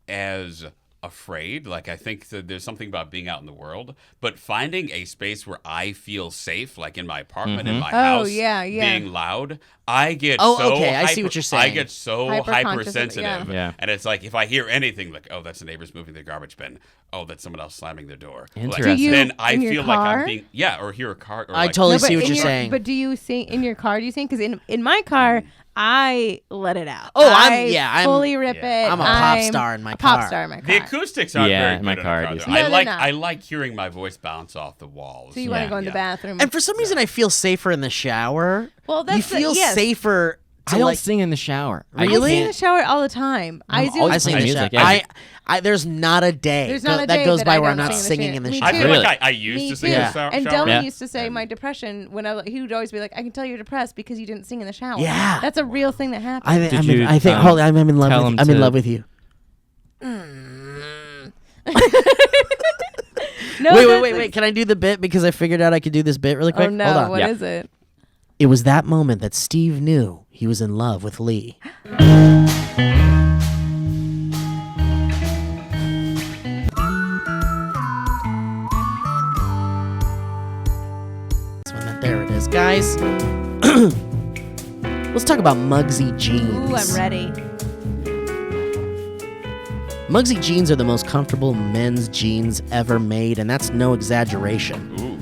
as afraid. Like I think that there's something about being out in the world, but finding a space where I feel safe, like in my apartment, in my house, yeah. being loud, I get Oh, so okay, I see hyper- what you're saying. I get so Hyper-conscious of it, hypersensitive, yeah. and it's like if I hear anything, like oh, that's the neighbors moving their garbage bin. Oh, that's someone else slamming their door. Like, Interesting. Do you- then I in your feel like car? I'm being or hear a car. Or I like, totally No, but see what in you're your- saying. But do you sing in your car? Do you sing? Because in my car, I let it out. Oh, I'm fully rip yeah. it. I'm a pop star in my a pop car. star in my car. The acoustics aren't Yeah, very in my good car, in I a do car. see though. that. No, they're not. I like hearing my voice bounce off the walls. So you want to go in the Yeah. bathroom. And for some reason, I feel safer in the shower. Well, you that's the- feel yes. safer. To I don't like, sing in the shower. Really? I sing in can't- the shower all the time. I do. always I sing in the music, shower. yeah. There's not a day, There's not a that day goes that by I where I'm don't not sing in singing in the the shower. I shower. feel Really? like I used Me to sing too. in Yeah. the shower. And Dylan Yeah. used to say my depression when he would always be like, "I can tell you're depressed because you didn't sing in the shower." Yeah. that's a real thing that happens. I Did think you, hold on, I'm in love tell with him I'm in to- love with you. No, Wait. Can I do the bit because I figured out I could do this bit really quick? Oh no, Hold on. what Yeah. is it? It was that moment that Steve knew he was in love with Lee. There it is, guys. Let's talk about Mugsy jeans. Ooh, I'm ready. Mugsy jeans are the most comfortable men's jeans ever made, and that's no exaggeration. Ooh.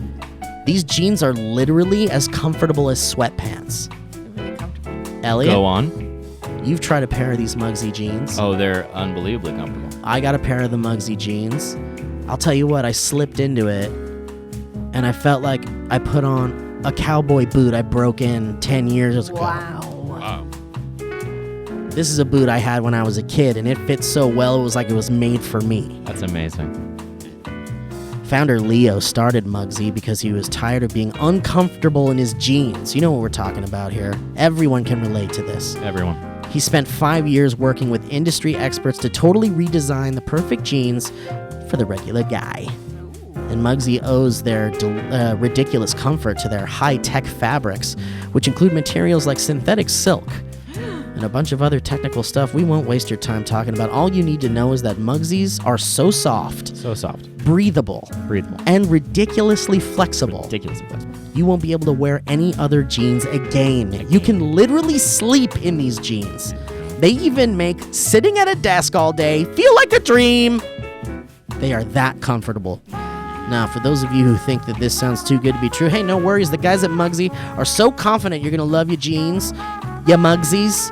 These jeans are literally as comfortable as sweatpants. They're really comfortable. Elliot, Go on. you've tried a pair of these Mugsy jeans. Oh, they're unbelievably comfortable. I got a pair of the Mugsy jeans. I'll tell you what, I slipped into it, and I felt like I put on a cowboy boot I broke in 10 years ago. Wow. This is a boot I had when I was a kid, and it fits so well, it was like it was made for me. That's amazing. Founder Leo started Mugsy because he was tired of being uncomfortable in his jeans. You know what we're talking about here. Everyone can relate to this. Everyone. He spent 5 years working with industry experts to totally redesign the perfect jeans for the regular guy. And Mugsy owes their ridiculous comfort to their high-tech fabrics, which include materials like synthetic silk and a bunch of other technical stuff we won't waste your time talking about. All you need to know is that Mugsies are so soft, breathable, and ridiculously flexible. You won't be able to wear any other jeans again. You can literally sleep in these jeans. They even make sitting at a desk all day feel like a dream. They are that comfortable. Now, for those of you who think that this sounds too good to be true, hey, no worries. The guys at Mugsy are so confident you're going to love your jeans, ya Mugsies.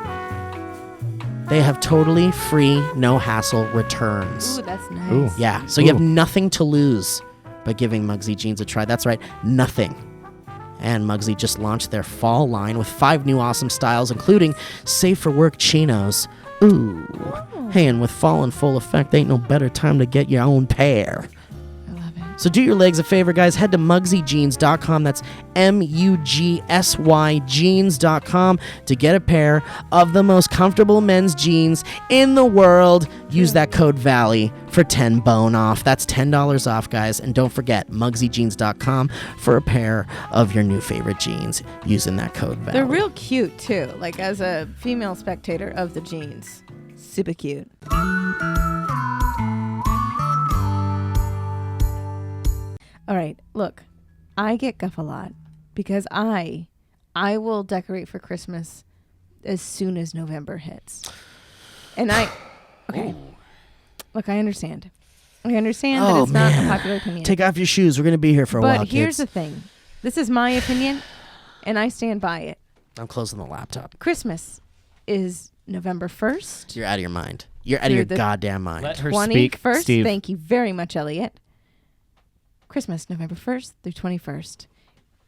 They have totally free, no-hassle returns. Ooh, that's nice. Yeah, so you have nothing to lose by giving Mugsy jeans a try. That's right, nothing. And Mugsy just launched their fall line with 5 new awesome styles, including safe-for-work chinos. Ooh. Hey, and with fall in full effect, ain't no better time to get your own pair. I love it. So do your legs a favor, guys. Head to MugsyJeans.com. That's MUGSY jeans.com to get a pair of the most comfortable men's jeans in the world. Use that code Valley for 10 bone off. That's $10 off, guys. And don't forget, MugsyJeans.com for a pair of your new favorite jeans using that code Valley. They're real cute, too. Like, as a female spectator of the jeans. Super cute. All right, look, I get guff a lot because I will decorate for Christmas as soon as November hits. And okay, look, I understand. I understand that it's not a popular opinion. Take off your shoes. We're going to be here for a while, But here's kids. the thing. This is my opinion, and I stand by it. I'm closing the laptop. Christmas is November 1st. You're out of your mind. You're out of your goddamn mind. Let her speak, 21st. Steve. Thank you very much, Elliot. Christmas, November 1st through 21st.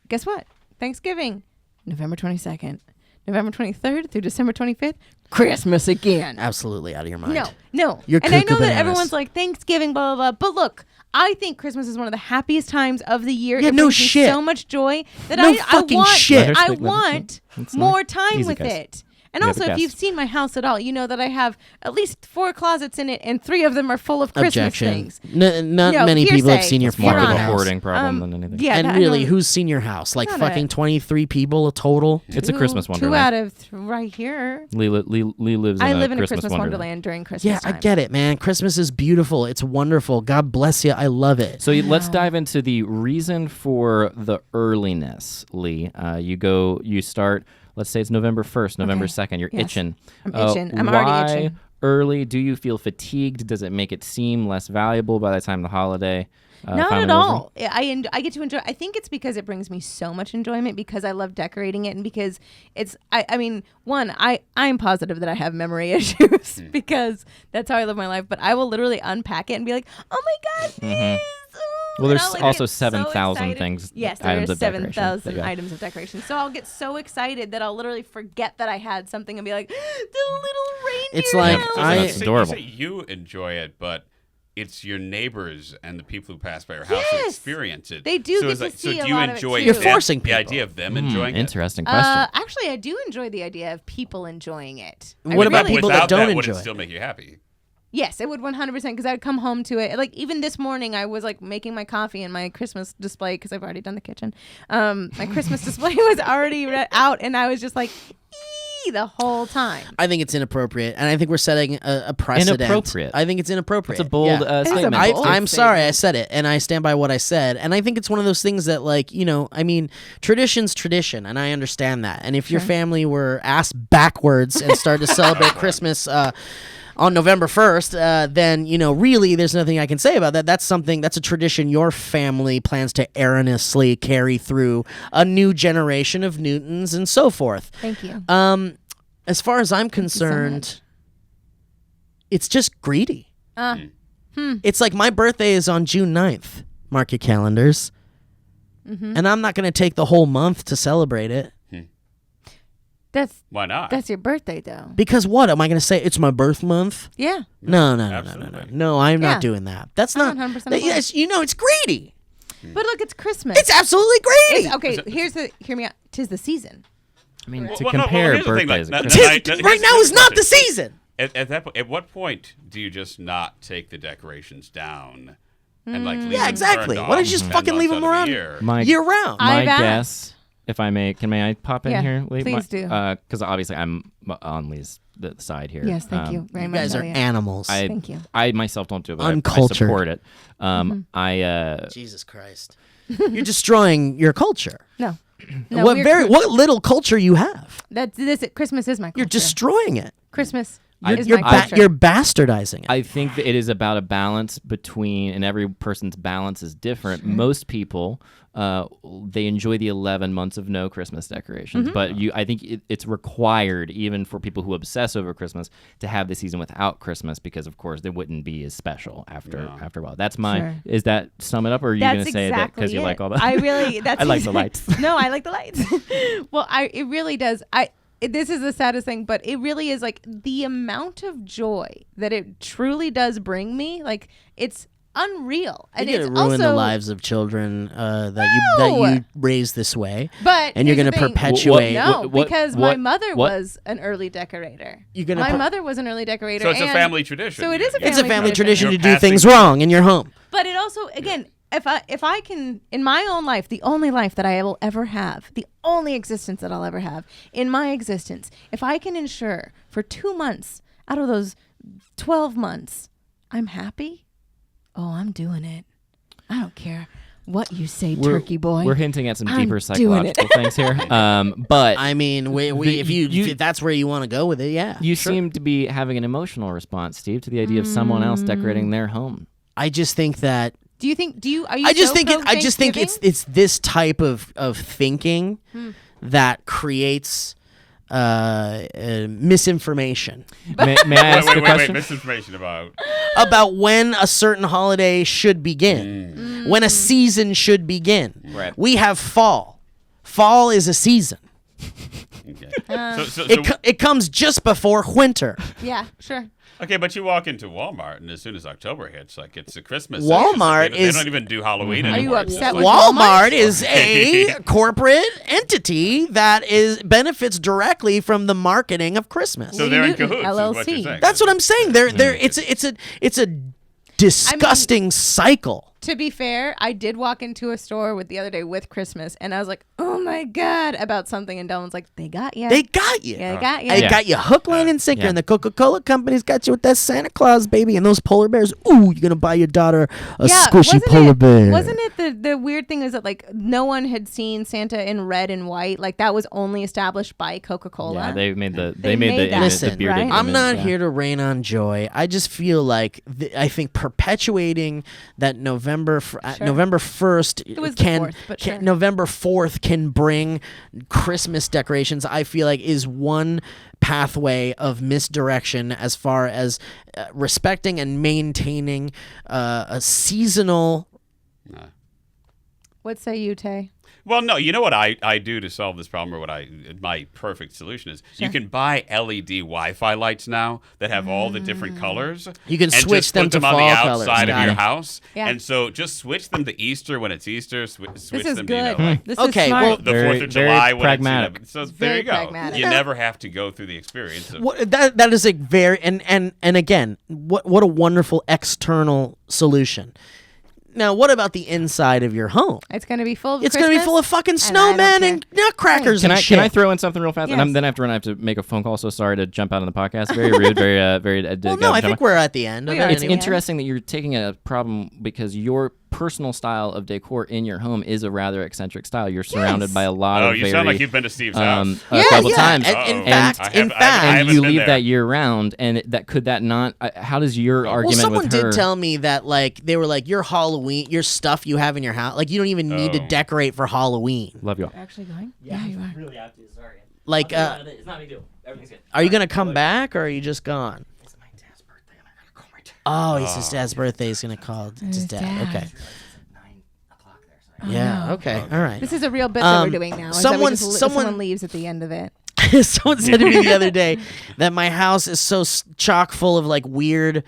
Guess what? Thanksgiving, November 22nd. November 23rd through December 25th, Christmas again. Absolutely out of your mind. No. You're and I cuckoo know that bananas. everyone's like, Thanksgiving, blah, blah, blah. But look, I think Christmas is one of the happiest times of the year. Yeah, it no brings me shit. so much joy that No I fucking want, shit. Let her I speak, let her want speak. It's more nice. time Easy, with guys. it. And We have also, a if you've guest. seen my house at all, you know that I have at least 4 closets in it, and 3 of them are full of Christmas Objection. things. Not No, many people have hearsay. seen your It's more of Your a Honor. hoarding problem than anything. Yeah, and I really, know. who's seen your house? Like Not fucking a- 23 people total? It's a Christmas 2 wonderland. out of right here. Lee lives in I a live in a Christmas Christmas wonderland during Christmas Yeah, time. I get it, man. Christmas is beautiful. It's wonderful. God bless you. I love it. So let's Wow. dive into the reason for the earliness, Lee. You start, let's say it's November 1st, November 2nd. You're Yes. itching. I'm itching. I'm already why itching. early? Do you feel fatigued? Does it make it seem less valuable by the time the holiday Not finally at rolls in? all. I get to enjoy. I think it's because it brings me so much enjoyment because I love decorating it and because it's. I mean, one, I'm positive that I have memory issues because that's how I live my life. But I will literally unpack it and be like, oh my god, this. Well, And there's I'll, like, also get so 7,000 excited. things. Yes, there items are of decoration that 7,000 you have. items of decoration. So I'll get so excited that I'll literally forget that I had something and be like, the little reindeer. It's like, house." That's adorable. You enjoy it, but it's your neighbors and the people who pass by your house who Yes. experience it. They do so get it's to like, see so a do you lot of it, enjoy too. You're them- forcing the people. idea of them enjoying it? Interesting question. Actually, I do enjoy the idea of people enjoying it. What about really people Without that don't would enjoy it it? still make you happy? Yes, it would 100% because I'd come home to it. Like even this morning, I was like making my coffee and my Christmas display because I've already done the kitchen. My Christmas display was already out, and I was just like, "Ee," the whole time. I think it's inappropriate, and I think we're setting a precedent. Inappropriate. I think it's inappropriate. It's a bold Yeah. It's a statement. bold I'm sorry I statement. said it, and I stand by what I said. And I think it's one of those things that, like, you know, I mean, tradition's tradition, and I understand that. And if your family were ass backwards and started to celebrate Christmas on November 1st, then, you know, really there's nothing I can say about that. That's a tradition your family plans to erroneously carry through a new generation of Newtons and so forth. Thank you. As far as I'm you so concerned, much. it's just greedy. It's like my birthday is on June 9th. Mark your calendars. And I'm not going to take the whole month to celebrate it. Why not? That's your birthday, though. Because what? Am I going to say it's my birth month? Yeah. No. Absolutely. No, I'm Yeah. not doing that. That's I'm not. 100% Yes, it's greedy. But look, it's Christmas. It's absolutely greedy. Hear me out. 'Tis the season. I mean, to Well, no, compare here's the thing, birthdays. like, and no, Christmas- no, Right now is not the season. At that point, at what point do you just not take the decorations down and like leave Yeah, them exactly. turned Why don't off you just 10 fucking leave months them out of the around? year? My Year round. My I've asked- guess, if I may, can I pop in Yeah, here? Lee? please do. Because obviously I'm on Lee's the side here. Yes, thank you very You much. guys are Elliot. animals. Thank you. I myself don't do it, but I Uncultured. support it. Jesus Christ. You're destroying your culture. No. What little culture you have. Christmas is my culture. You're destroying it. Christmas I- is You're, my culture. you're bastardizing it. I think that it is about a balance between, and every person's balance is different. Most people, they enjoy the 11 months of no Christmas decorations, but I think it's required, even for people who obsess over Christmas, to have the season without Christmas, because of course they wouldn't be as special after a while. That's my. Sure. Is that sum it up, or are you going to say that because you like all that? I really. That's I like the lights. No, I like the lights. Well, it really does. This is the saddest thing, but it really is like the amount of joy that it truly does bring me. Like it's unreal, and You're it's gonna ruin also the lives of children that you raise this way. But and you're here's gonna the thing. perpetuate. No, because my mother what- was an early decorator. You're gonna My mother was an early decorator. So it's a and- family tradition. So it is a It's a family tradition You're to do passing- things wrong in your home. But it also, again, if I can, in my own life, the only life that I will ever have, the only existence that I'll ever have in my existence, if I can ensure for 2 months out of those 12 months, I'm happy, I'm doing it. I don't care what you say, turkey boy. We're hinting at some I'm deeper doing it. psychological things here. But I mean, if that's where you want to go with it, yeah. you sure. seem to be having an emotional response, Steve, to the idea of someone else decorating their home. I just think that. Are you I just think pro-Thanksgiving? it's this type of thinking that creates misinformation May I ask a Wait, question? misinformation about. about when a certain holiday should begin, when a season should begin. Right. We have fall. Fall is a season. Okay. It comes just before winter. Yeah, sure. Okay, but you walk into Walmart, and as soon as October hits, like it's a Christmas. Walmart section. They is- don't even do Halloween Are anymore. you It's just upset like- with Walmart is a corporate entity that benefits directly from the marketing of Christmas. So they're in Newton, cahoots. Is what you're LLC. saying. That's what I'm saying. It's a disgusting cycle. To be fair, I did walk into a store the other day with Christmas, and I was like, "Oh my god!" about something, and Dylan's like, "They got you. They got you. Yeah, they got you." They got you hook, line, and sinker. Yeah. And the Coca-Cola company's got you with that Santa Claus, baby. And those polar bears. Ooh, you're going to buy your daughter a squishy polar bear. Wasn't it the weird thing is that like no one had seen Santa in red and white? Like that was only established by Coca-Cola. Yeah, they made the They made that. image, Listen, the bearded right? I'm image, not yeah. here to rain on joy. I just feel like I think perpetuating that November 1st It was the 4th, but sure. November 4th can bring Christmas decorations. I feel like is one pathway of misdirection as far as respecting and maintaining a seasonal. What say you, Tay? Well, no, you know what I do to solve this problem, or my perfect solution is you can buy LED Wi-Fi lights now that have all the different colors. You can and switch just them put to them on fall the colors. outside Got of your it. house, Yeah. and so just switch them to Easter when it's Easter. Switch This is them good. to This Okay, is smart. well, the Very- 4th of very July when pragmatic. it's so Very there you go. pragmatic. You never have to go through the experience of That is a very and again, what a wonderful external solution. Now, what about the inside of your home? It's gonna be full of It's going to be Christmas, full of fucking and I don't snowmen care. and nutcrackers Can and I shit. can I throw in something real fast? Yes. And then after I have to make a phone call. So sorry to jump out of the podcast. Very rude. Very. Well, no, I think we're at the end. of We it are. It's anyway. interesting that you're taking a problem because your personal style of decor in your home is a rather eccentric style. You're surrounded by a lot Oh, of you very sound like you've been to Steve's house. a couple times. In Uh-oh. fact, I in have- I fact, And haven't you been leave there. that year round, and could that not? How does your well, argument someone with her? did tell me that like they were like your Halloween, your stuff you have in your house, like you don't even need to Oh. decorate for Halloween. Love y'all. Actually going? Yeah, you are. Really have to. Sorry. Like, It's not a big deal. Everything's good. are you gonna come back or are you just gone? It's my dad's birthday, and I gotta call my dad. Oh, his dad's birthday is gonna call his dad. Okay. Yeah. Okay. All right. This is a real bit that we're doing now. someone leaves at the end of it. Someone said to me the other day that my house is so chock full of like weird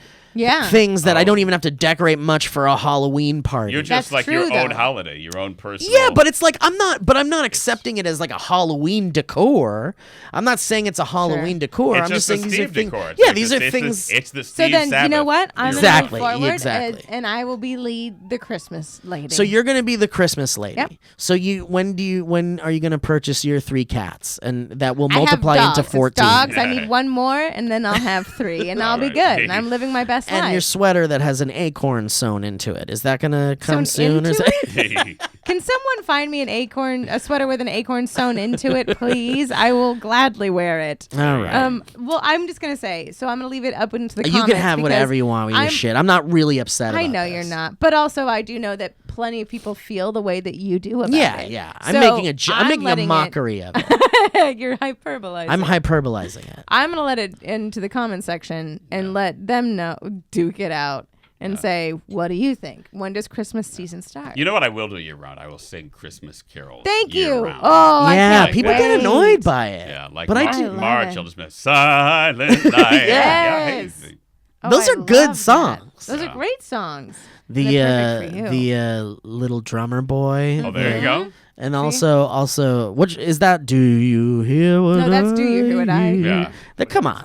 things that I don't even have to decorate much for a Halloween party. You're just That's like true, your own though. holiday, your own personal. Yeah, but it's like I'm not accepting it as like a Halloween decor. I'm not saying it's a Halloween decor. It's I'm just just saying the these are Steve things. decor. It's Yeah, like these the- are it's things. It's the So Steve then, Sabbath. you know what? I'm Exactly, gonna move forward exactly. and I will be the Christmas lady. So you're gonna be the Christmas lady. Yep. So when are you gonna purchase your 3 cats, and that will I have multiply dogs. into It's 14? dogs. I need one more, and then I'll have 3, and I'll be Alright. good. And I'm living my best And your life. sweater that has an acorn sewn into it, is that gonna come Sewn soon? Or is into it? Can someone find me a sweater with an acorn sewn into it, please? I will gladly wear it. All right. Well, I'm just gonna say. So I'm gonna leave it up into the You comments. can have whatever because you want with your I'm- shit. I'm not really upset. I about know this. you're not, but also I do know that plenty of people feel the way that you do about Yeah, it. yeah. I'm So making I'm making a letting mockery of it. You're hyperbolizing. I'm hyperbolizing it. I'm gonna let it into the comment section and let them know, duke it out, and say, what do you think? When does Christmas season start? You know what I will do year round? I will sing Christmas carols. Thank year you. round. Oh, I Yeah, can't people wait. get annoyed by it. Yeah, like but March, I do. love March it. I'll just be silent night. Yes. Yeah, hey. Oh, Those I are good love songs. that. Those are great songs. The They're perfect for you. little drummer boy. Oh, there you go. And also, which is that? Do you hear what? No, that's Do You Hear What I Hear? Yeah. Come on.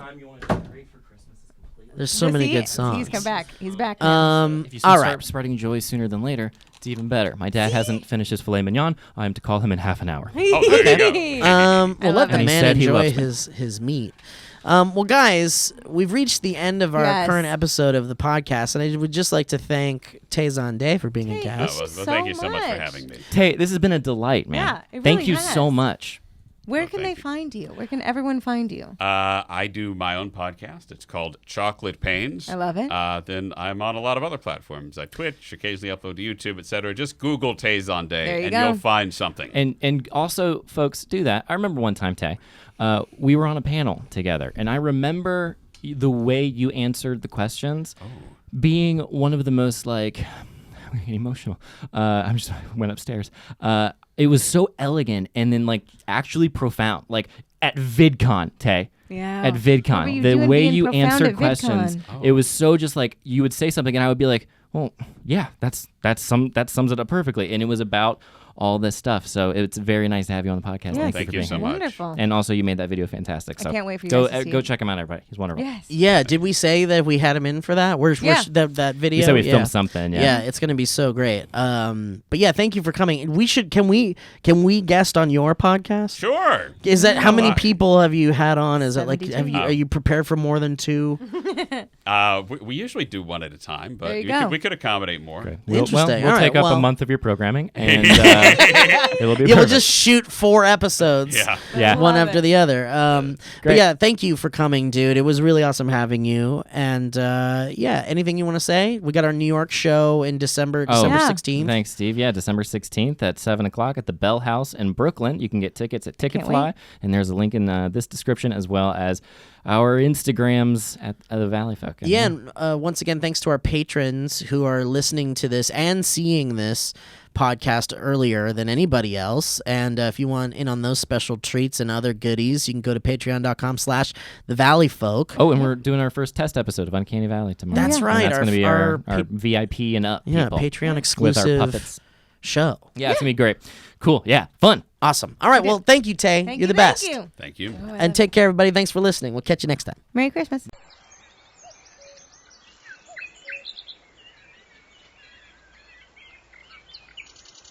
There's so But many see, good songs. He's come back. He's back now. If you All start right. spreading joy sooner than later, it's even better. My dad hasn't finished his filet mignon. I am to call him in half an hour. Oh, there you go. Well, let love the it. And he man said he enjoy loves his meat. Well, guys, we've reached the end of our Yes. current episode of the podcast, and I would just like to thank Tay Zonday for being a Hey, Oh, guest. well, thank you so so much for much. having me. Tay, this has been a delight, man. Yeah, it Thank really you has. so much. Where Well, can they thank you. find you? Where can everyone find you? I do my own podcast. It's called Chocolate Pains. I love it. Then I'm on a lot of other platforms. I Twitch, occasionally upload to YouTube, etc. Just Google Tay Zonday, There you and go. you'll find something. And also, folks, do that. I remember one time, Tay, we were on a panel together, and I remember the way you answered the questions being one of the most, like, I'm getting emotional. I went upstairs. It was so elegant and then, like, actually profound. Like, at VidCon, Tay. Yeah. At What were VidCon, you the doing way being you profound answered at questions, VidCon? it was so just like you would say something and I would be like, well, yeah, that sums it up perfectly. And it was about all this stuff. So it's very nice to have you on the podcast. Yeah, thank for you being so here. much. Wonderful. And also, you made that video fantastic. I So can't wait for you go guys to see go it. check him out, everybody. He's wonderful. Yes. Yeah, did we say that we had him in for that? Where's Yeah. that video? You said we Yeah. filmed something. Yeah. Yeah, it's gonna be so great. But yeah, thank you for coming. Can we guest on your podcast? Sure. Is that how many Why? people have you had on? Is it like 72. are you prepared for more than 2? We usually do one at a time, but There you go. we could accommodate more. Okay. Interesting. We'll All take right, up well- a month of your programming, and it will be Yeah, we'll perfect. just shoot 4 episodes. Yeah. Yeah. One Love after it. the other. But Great. yeah, thank you for coming, dude. It was really awesome having you. And yeah, anything you want to say? We got our New York show in December Oh, Yeah. 16th. Thanks, Steve. Yeah, December 16th at 7 o'clock at the Bell House in Brooklyn. You can get tickets at Can't Ticketfly, wait. and there's a link in this description as well as our Instagrams at the Valleyfolk. Yeah, and once again, thanks to our patrons who are listening to this and seeing this podcast earlier than anybody else. And if you want in on those special treats and other goodies, you can go to patreon.com/thevalleyfolk. Oh, and we're doing our first test episode of Uncanny Valley tomorrow. That's And right, That's our- going to be our our VIP and up Yeah, people Patreon with our exclusive puppets. show. Yeah, it's going to be great. Cool. Yeah, fun. Awesome. All right, well, thank you, Tay. Thank You're you, the best. Thank you. Thank you. And take care, everybody. Thanks for listening. We'll catch you next time. Merry Christmas.